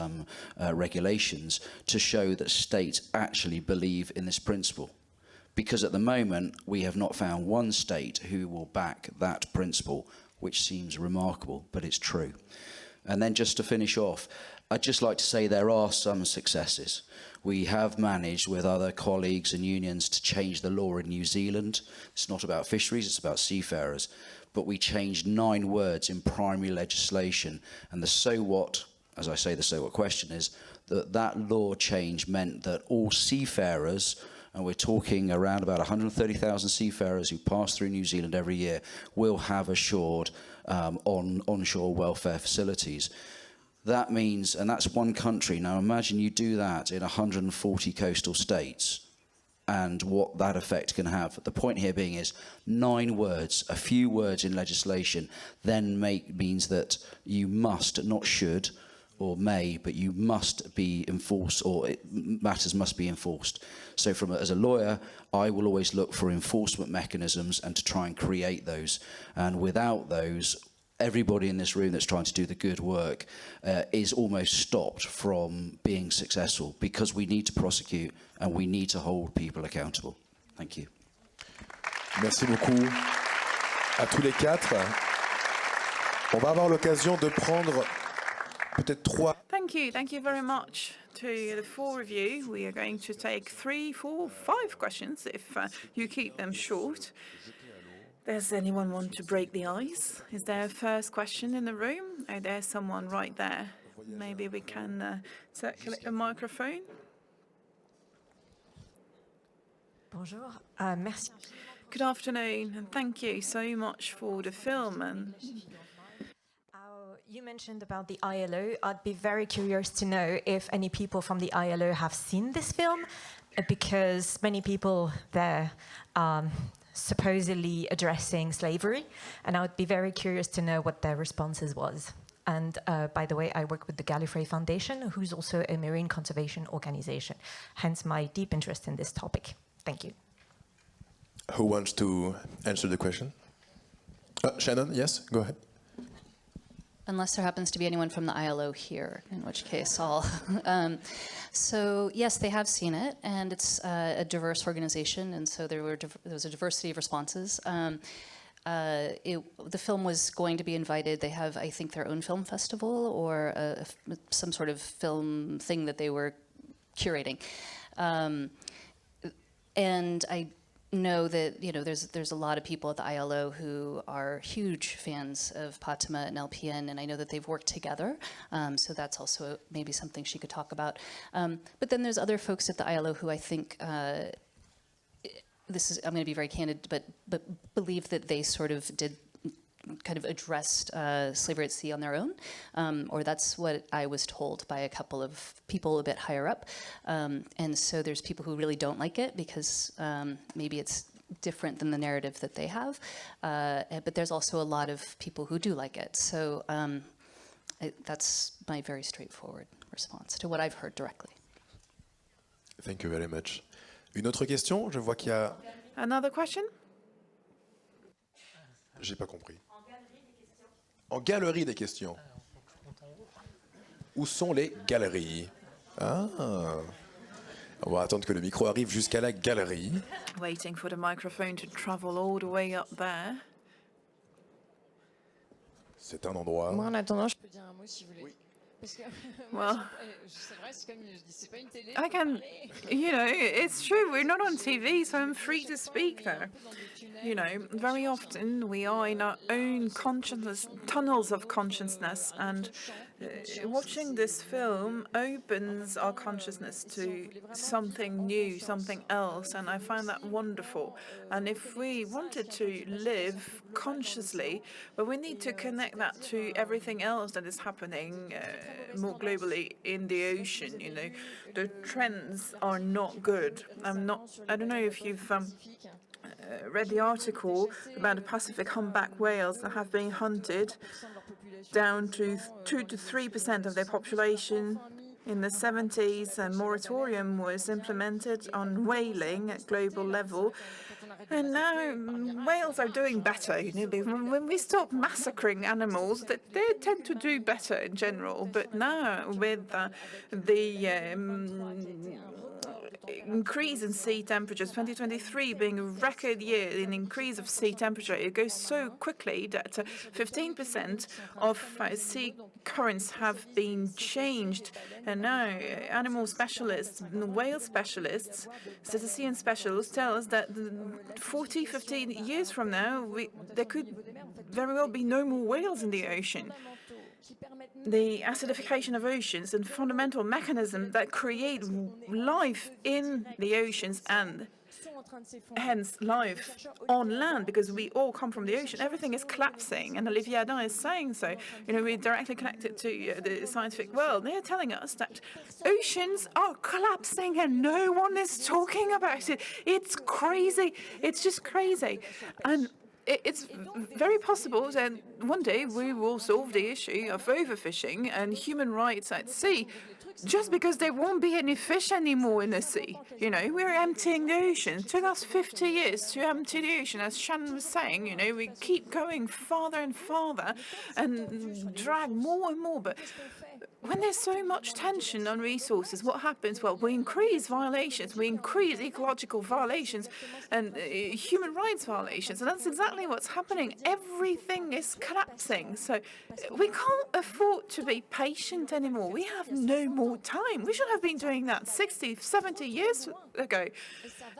regulations to show that states actually believe in this principle. Because at the moment, we have not found one state who will back that principle, which seems remarkable, but it's true. And then just to finish off, I'd just like to say there are some successes. We have managed with other colleagues and unions to change the law in New Zealand. It's not about fisheries, it's about seafarers. But we changed 9 words in primary legislation. And the so what, as I say, the so what question is that that law change meant that all seafarers, and we're talking around about 130,000 seafarers who pass through New Zealand every year, will have assured onshore welfare facilities. That means, and that's one country. Now imagine you do that in 140 coastal states and what that effect can have. The point here being is 9 words, a few words in legislation, then means that you must, not should, or may, but you must be enforced, or matters must be enforced. So as a lawyer, I will always look for enforcement mechanisms and to try and create those. And without those, everybody in this room that's trying to do the good work is almost stopped from being successful, because we need to prosecute and we need to hold people accountable. Thank you. Merci beaucoup à tous les 4. On va avoir l'occasion de prendre peut-être 3. Thank you very much to the 4 of you. We are going to take 3, 4, 5 questions if you keep them short. Does anyone want to break the ice? Is there a first question in the room? Oh, there's someone right there. Maybe we can circulate a microphone. Bonjour, merci. Good afternoon, and thank you so much for the film. And you mentioned about the ILO. I'd be very curious to know if any people from the ILO have seen this film, because many people there supposedly addressing slavery, and I would be very curious to know what their responses was. And by the way, I work with the Gallifrey Foundation, who's also a marine conservation organization, hence my deep interest in this topic. Thank you. Who wants to answer the question? Shannon, yes, go ahead. Unless there happens to be anyone from the ILO here, in which case I'll... So yes, they have seen it, and it's a diverse organization, and so there was a diversity of responses. The film was going to be invited. They have, I think, their own film festival or some sort of film thing that they were curating. And I know that there's a lot of people at the ILO who are huge fans of Fatima and LPN, and I know that they've worked together. So that's also maybe something she could talk about. But then there's other folks at the ILO who I think I'm going to be very candid, but believe that they sort of did kind of addressed slavery at sea on their own, or that's what I was told by a couple of people a bit higher up. And so there's people who really don't like it because maybe it's different than the narrative that they have. But there's also a lot of people who do like it. So that's my very straightforward response to what I've heard directly. Thank you very much. Une autre question? Je vois qu'il y a... Another question? J'ai pas compris. En galerie des questions. Où sont les galeries? Ah. On va attendre que le micro arrive jusqu'à la galerie. Waiting for the microphone to travel all the way up there. C'est un endroit. Moi, en attendant, je peux dire un mot si vous voulez. Oui. Well, I can, it's true, we're not on TV, so I'm free to speak there. Very often we are in our own consciousness, tunnels of consciousness, and watching this film opens our consciousness to something new, something else, and I find that wonderful. And if we wanted to live consciously, but we need to connect that to everything else that is happening more globally in the ocean. The trends are not good. I don't know if you've read the article about the Pacific humpback whales that have been hunted down to 2 to 3% of their population. In the 70s, a moratorium was implemented on whaling at global level. And now whales are doing better. When we stop massacring animals, they tend to do better in general. But now with the increase in sea temperatures, 2023 being a record year in increase of sea temperature, it goes so quickly that 15% of sea currents have been changed. And now animal specialists, whale specialists, cetacean specialists tell us that 40, 15 years from now, there could very well be no more whales in the ocean. The acidification of oceans and fundamental mechanisms that create life in the oceans and hence life on land, because we all come from the ocean, everything is collapsing, and Olivier Adam is saying so. We're directly connected to the scientific world. They're telling us that oceans are collapsing and no one is talking about it. It's crazy. It's just crazy. And it's very possible that one day we will solve the issue of overfishing and human rights at sea, just because there won't be any fish anymore in the sea. We're emptying the ocean. It took us 50 years to empty the ocean. As Shannon was saying, we keep going farther and farther and drag more and more. But when there's so much tension on resources, what happens? Well, we increase violations, we increase ecological violations and human rights violations. And that's exactly what's happening. Everything is collapsing. So we can't afford to be patient anymore. We have no more time. We should have been doing that 60, 70 years ago.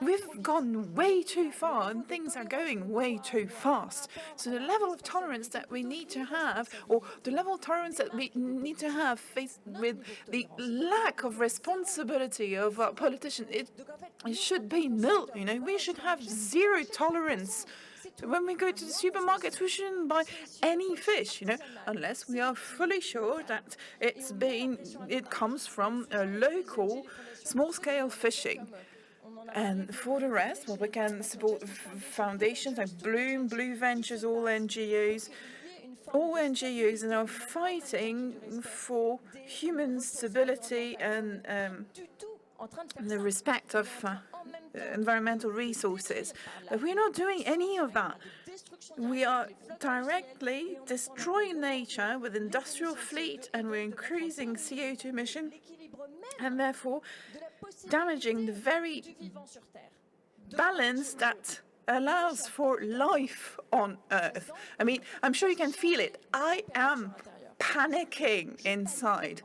We've gone way too far and things are going way too fast. So the level of tolerance that we need to have, or the level of tolerance that we need to have faced with the lack of responsibility of our politicians, it should be nil. We should have zero tolerance. When we go to the supermarkets, we shouldn't buy any fish, unless we are fully sure that it comes from a local small-scale fishing. And for the rest, we can support foundations like Bloom, Blue Ventures, all NGOs are fighting for human stability and the respect of environmental resources. But we're not doing any of that. We are directly destroying nature with industrial fleet, and we're increasing CO2 emission, and therefore damaging the very balance that allows for life on Earth. I'm sure you can feel it. I am panicking inside.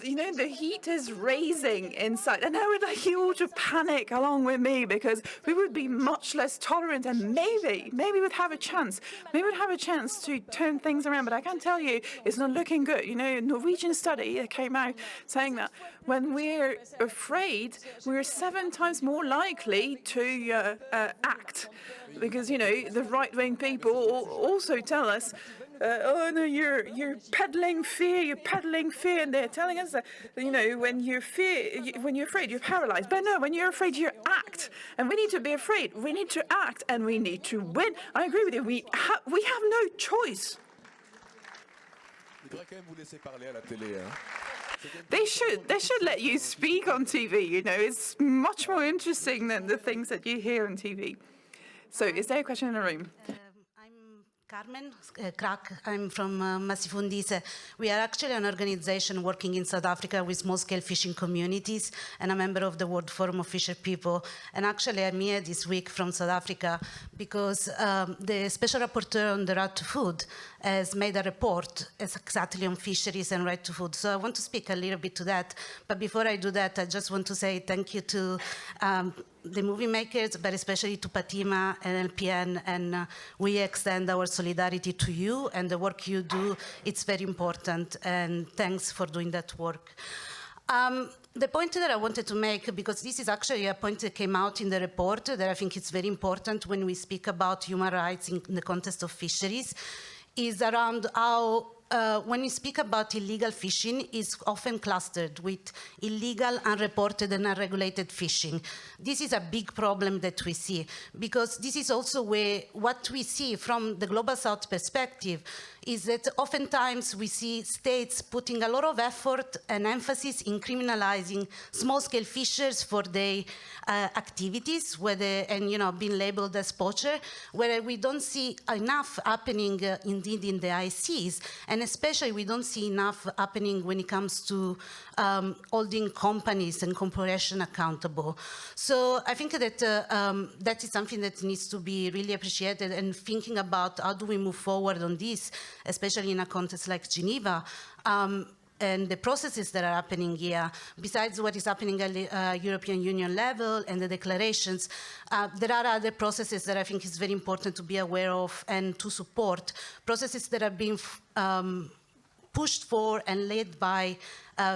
The heat is raising inside, and I would like you all to panic along with me, because we would be much less tolerant, and maybe we'd have a chance. Maybe we'd have a chance to turn things around. But I can tell you, it's not looking good. A Norwegian study that came out saying that when we're afraid, we're 7 times more likely to act, because the right-wing people also tell us, oh no, you're peddling fear, and they're telling us that when you're afraid, you're paralyzed. But no, when you're afraid, you act, and we need to be afraid. We need to act, and we need to win. I agree with you. We have no choice. They should let you speak on TV. It's much more interesting than the things that you hear on TV. So, is there a question in the room? Carmen Crack. I'm from Massifundise. We are actually an organization working in South Africa with small-scale fishing communities, and a member of the World Forum of Fisher People. And actually, I'm here this week from South Africa because the Special Rapporteur on the Right to Food has made a report exactly on fisheries and right to food. So I want to speak a little bit to that. But before I do that, I just want to say thank you to the movie makers, but especially to Fatima and LPN, and we extend our solidarity to you, and the work you do, it's very important, and thanks for doing that work. The point that I wanted to make, because this is actually a point that came out in the report that I think is very important when we speak about human rights in the context of fisheries, is around how when we speak about illegal fishing, it's often clustered with illegal, unreported, and unregulated fishing. This is a big problem that we see, because this is also where what we see from the Global South perspective is that oftentimes we see states putting a lot of effort and emphasis in criminalizing small-scale fishers for their activities, and being labeled as poacher, where we don't see enough happening indeed in the ICs, and especially we don't see enough happening when it comes to holding companies and corporations accountable. So I think that that is something that needs to be really appreciated, and thinking about how do we move forward on this, especially in a context like Geneva, and the processes that are happening here, besides what is happening at the European Union level and the declarations, there are other processes that I think is very important to be aware of and to support, processes that are being pushed for and led by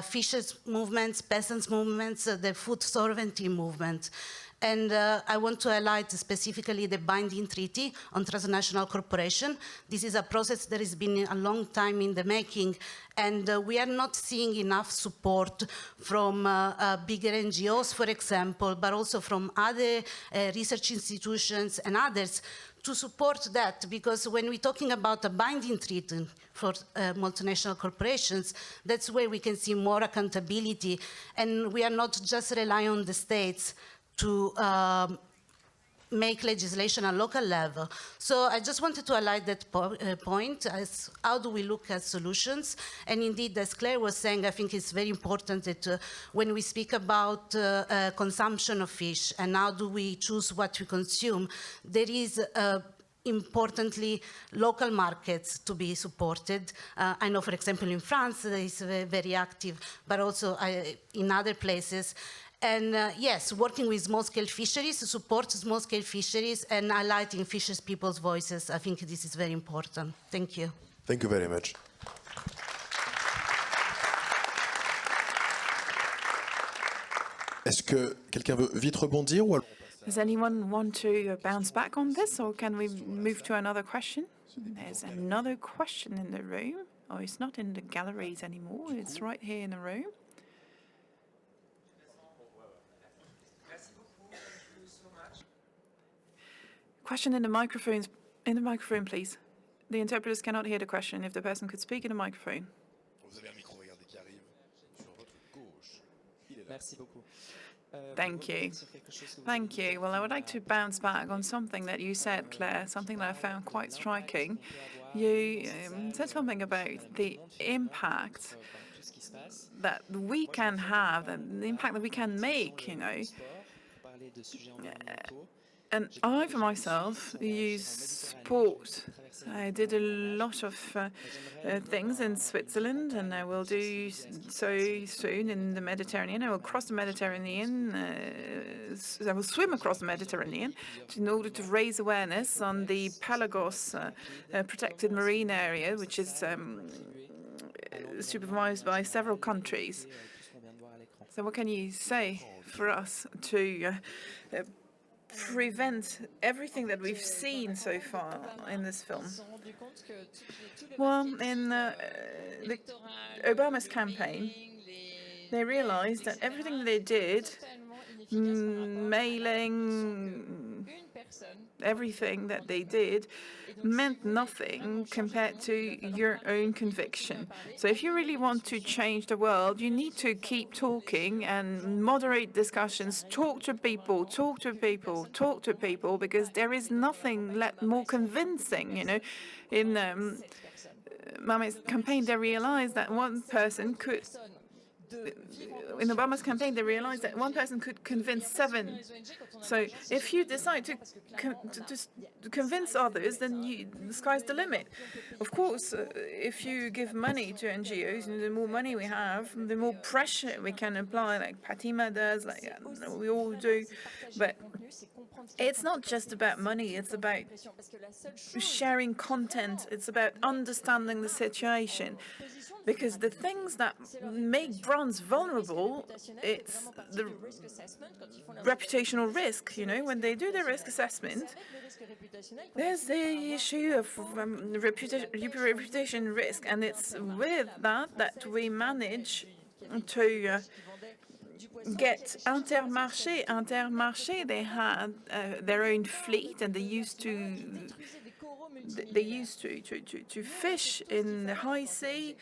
fishers movements, peasants movements, the food sovereignty movement. And I want to highlight specifically the binding treaty on transnational corporation. This is a process that has been a long time in the making, and we are not seeing enough support from bigger NGOs, for example, but also from other research institutions and others to support that, because when we're talking about a binding treaty for multinational corporations, that's where we can see more accountability, and we are not just relying on the states to make legislation at local level. So I just wanted to highlight that point as how do we look at solutions. And indeed, as Claire was saying, I think it's very important that when we speak about consumption of fish and how do we choose what we consume, there is importantly local markets to be supported. I know, for example, in France, it is very active, but also in other places. And yes, working with small-scale fisheries to support small-scale fisheries and highlighting fishers' people's voices. I think this is very important. Thank you. Thank you very much. Est-ce que quelqu'un veut vite rebondir ou alors... Does anyone want to bounce back on this, or can we move to another question? There's another question in the room. Oh, it's not in the galleries anymore. It's right here in the room. Question in the microphone, please. The interpreters cannot hear the question. If the person could speak in the microphone. Thank you. Thank you. Well, I would like to bounce back on something that you said, Claire, something that I found quite striking. You said something about the impact that we can have, and the impact that we can make, And I, for myself, use sport. I did a lot of things in Switzerland, and I will do so soon in the Mediterranean. I will cross the Mediterranean. I will swim across the Mediterranean in order to raise awareness on the Pelagos protected marine area, which is supervised by several countries. So what can you say for us to prevent everything that we've seen so far in this film? Well, in Obama's campaign, they realized that everything they did, mailing everything that they did meant nothing compared to your own conviction. So if you really want to change the world, you need to keep talking and moderate discussions, talk to people, talk to people, talk to people, because there is nothing more convincing, you know. In Mama's campaign, they realized that one person could in Obama's campaign, they realized that one person could convince 7. So if you decide to convince others, then the sky's the limit. Of course, if you give money to NGOs, the more money we have, the more pressure we can apply, like Fatima does, like we all do. But it's not just about money, it's about sharing content, it's about understanding the situation. Because the things that make brands vulnerable, it's the reputational risk. You know, when they do the risk assessment, there's the issue of reputation risk, and it's with that we manage to get Intermarché. Intermarché, they had their own fleet, and they used to fish in the high sea,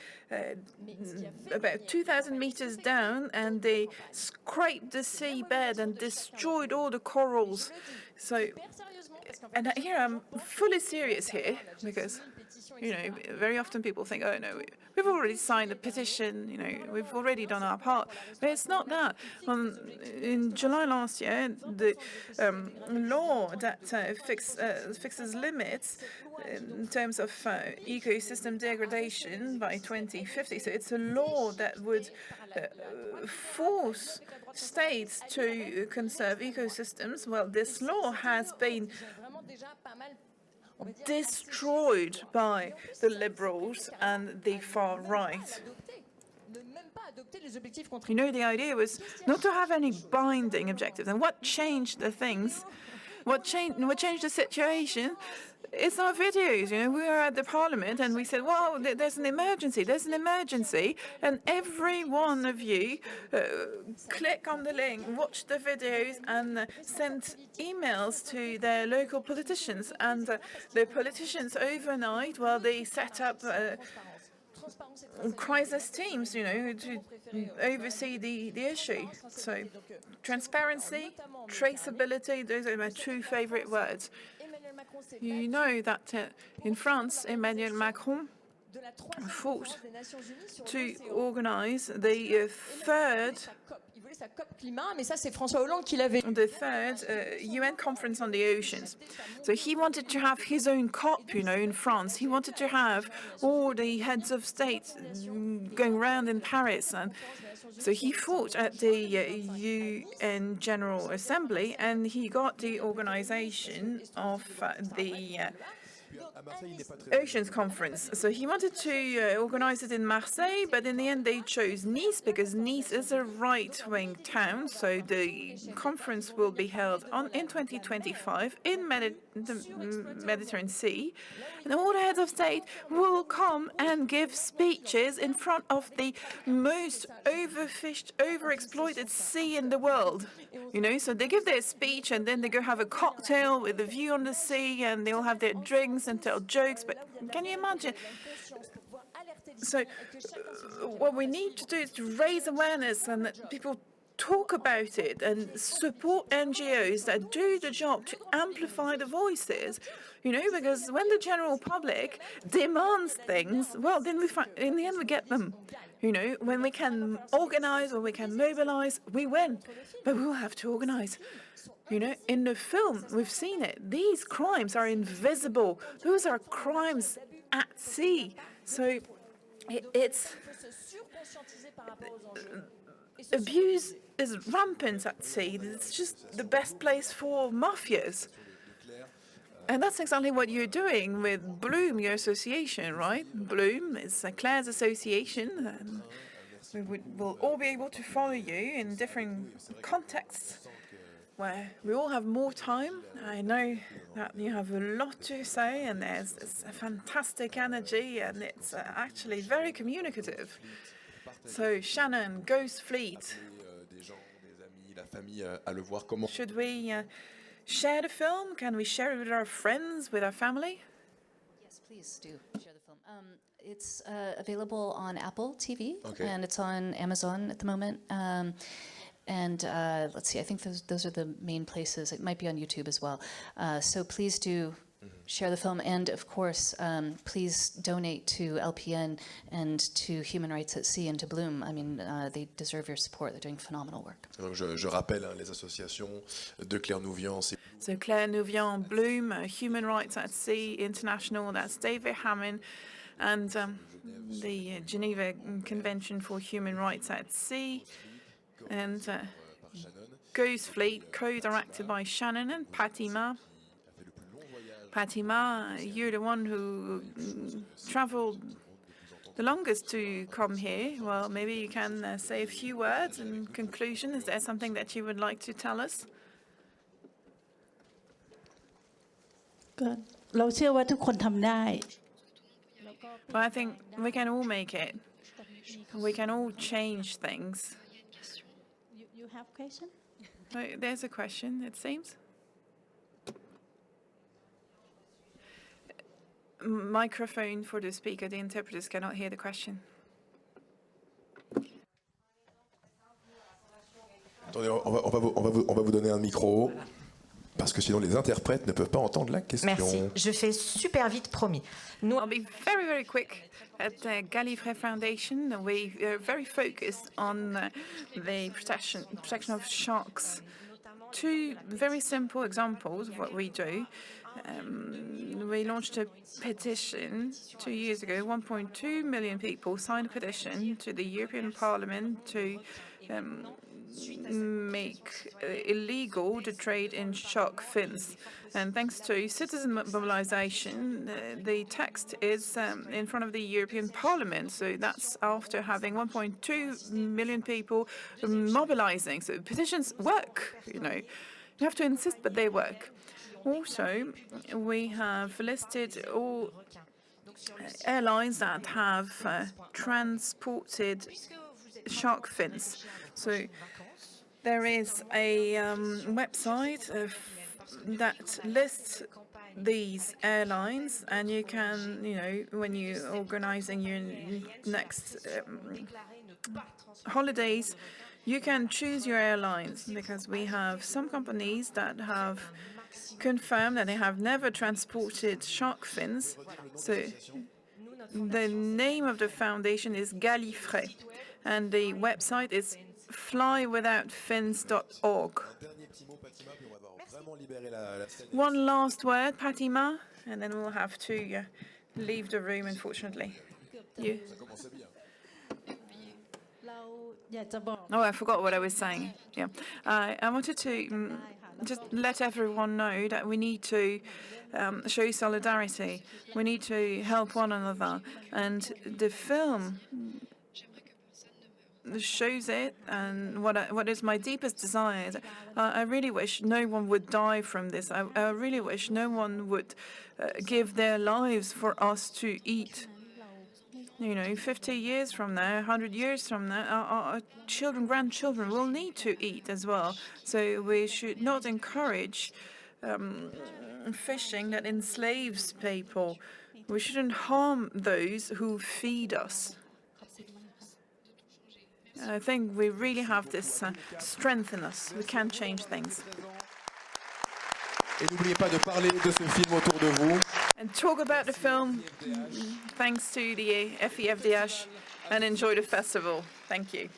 about 2,000 meters down, and they scraped the seabed and destroyed all the corals. So, and here I'm fully serious here, because, you know, very often people think, oh no, we've already signed a petition, you know, we've already done our part. But it's not that. In July last year, the law that fixes limits in terms of ecosystem degradation by 2050, so it's a law that would force states to conserve ecosystems. Well, this law has been destroyed by the liberals and the far right. You know, the idea was not to have any binding objectives. And what changed the things? What changed the situation? It's our videos. You know, we were at the parliament and we said, well, there's an emergency, and every one of you click on the link, watch the videos, and send emails to their local politicians. And the politicians overnight, well, they set up crisis teams, you know, to oversee the issue. So transparency, traceability, those are my 2 favorite words. You know that in France, Emmanuel Macron fought to organize the third UN conference on the oceans. So he wanted to have his own COP, you know, in France. He wanted to have all the heads of state going around in Paris. And so he fought at the UN General Assembly, and he got the organization of the Oceans Conference. So he wanted to organize it in Marseille, but in the end they chose Nice, because Nice is a right-wing town. So the conference will be held in 2025 in the Mediterranean Sea. And all the heads of state will come and give speeches in front of the most overfished, overexploited sea in the world. You know, so they give their speech and then they go have a cocktail with a view on the sea, and they'll have their drinks and tell jokes. But can you imagine? So what we need to do is to raise awareness and that people talk about it and support NGOs that do the job to amplify the voices, you know, because when the general public demands things, well, then in the end we get them. You know, when we can organize or we can mobilize, we win. But we will have to organize. You know, in the film, we've seen it. These crimes are invisible. Those are crimes at sea. So it's abuse is rampant at sea. It's just the best place for mafias. And that's exactly what you're doing with Bloom, your association, right? Bloom is Claire's association. And we'll all be able to follow you in different contexts where we all have more time. I know that you have a lot to say, and there's a fantastic energy, and it's actually very communicative. So Shannon, Ghost Fleet. Should we share the film? Can we share it with our friends, with our family? Yes, please do share the film. It's available on Apple TV, and it's on Amazon at the moment. And let's see, I think those are the main places. It might be on YouTube as well. So please do share the film, and of course, please donate to LPN and to Human Rights at Sea and to Bloom. I mean, they deserve your support. They're doing phenomenal work. Donc je rappelle les associations de Claire Nouvian. So Claire Nouvian, Bloom, Human Rights at Sea International, that's David Hammond, and the Geneva Convention for Human Rights at Sea, and Goose Fleet, co-directed by Shannon and Fatima. Fatima, you're the one who traveled the longest to come here. Well, maybe you can say a few words in conclusion. Is there something that you would like to tell us? เราเชื่อว่าทุกคนทำได้ Well, I think we can all make it. We can all change things. You have question? There's a question, it seems. Microphone for the speaker. The interpreters cannot hear the question. Attendez, on va vous donner un micro, parce que sinon les interprètes ne peuvent pas entendre la question. Merci. Je fais super vite, promis. I'll be very, very quick. At the Gallifrey Foundation, we are very focused on the protection of sharks. Two very simple examples of what we do. We launched a petition 2 years ago. 1.2 million people signed a petition to the European Parliament to make illegal the trade in shark fins. And thanks to citizen mobilization, the text is in front of the European Parliament. So that's after having 1.2 million people mobilizing. So petitions work, you know. You have to insist, but they work. Also, we have listed all airlines that have transported shark fins. So there is a website that lists these airlines, and you can, you know, when you're organizing your next holidays, you can choose your airlines, because we have some companies that have confirmed that they have never transported shark fins. So the name of the foundation is Gallifrey, and the website is flywithoutfins.org. One last word, Fatima, and then we'll have to leave the room, unfortunately. You. Oh, I forgot what I was saying. Yeah, I wanted to just let everyone know that we need to show solidarity. We need to help one another, and the film shows it. And what is my deepest desire is I really wish no one would die from this. I really wish no one would give their lives for us to eat. You know, 50 years from now, 100 years from now, our children, grandchildren will need to eat as well. So we should not encourage fishing that enslaves people. We shouldn't harm those who feed us. I think we really have this strength in us. We can change things. Et n'oubliez pas de parler de ce film autour de vous. And talk about the film, thanks to the FIFDH, and enjoy the festival. Thank you.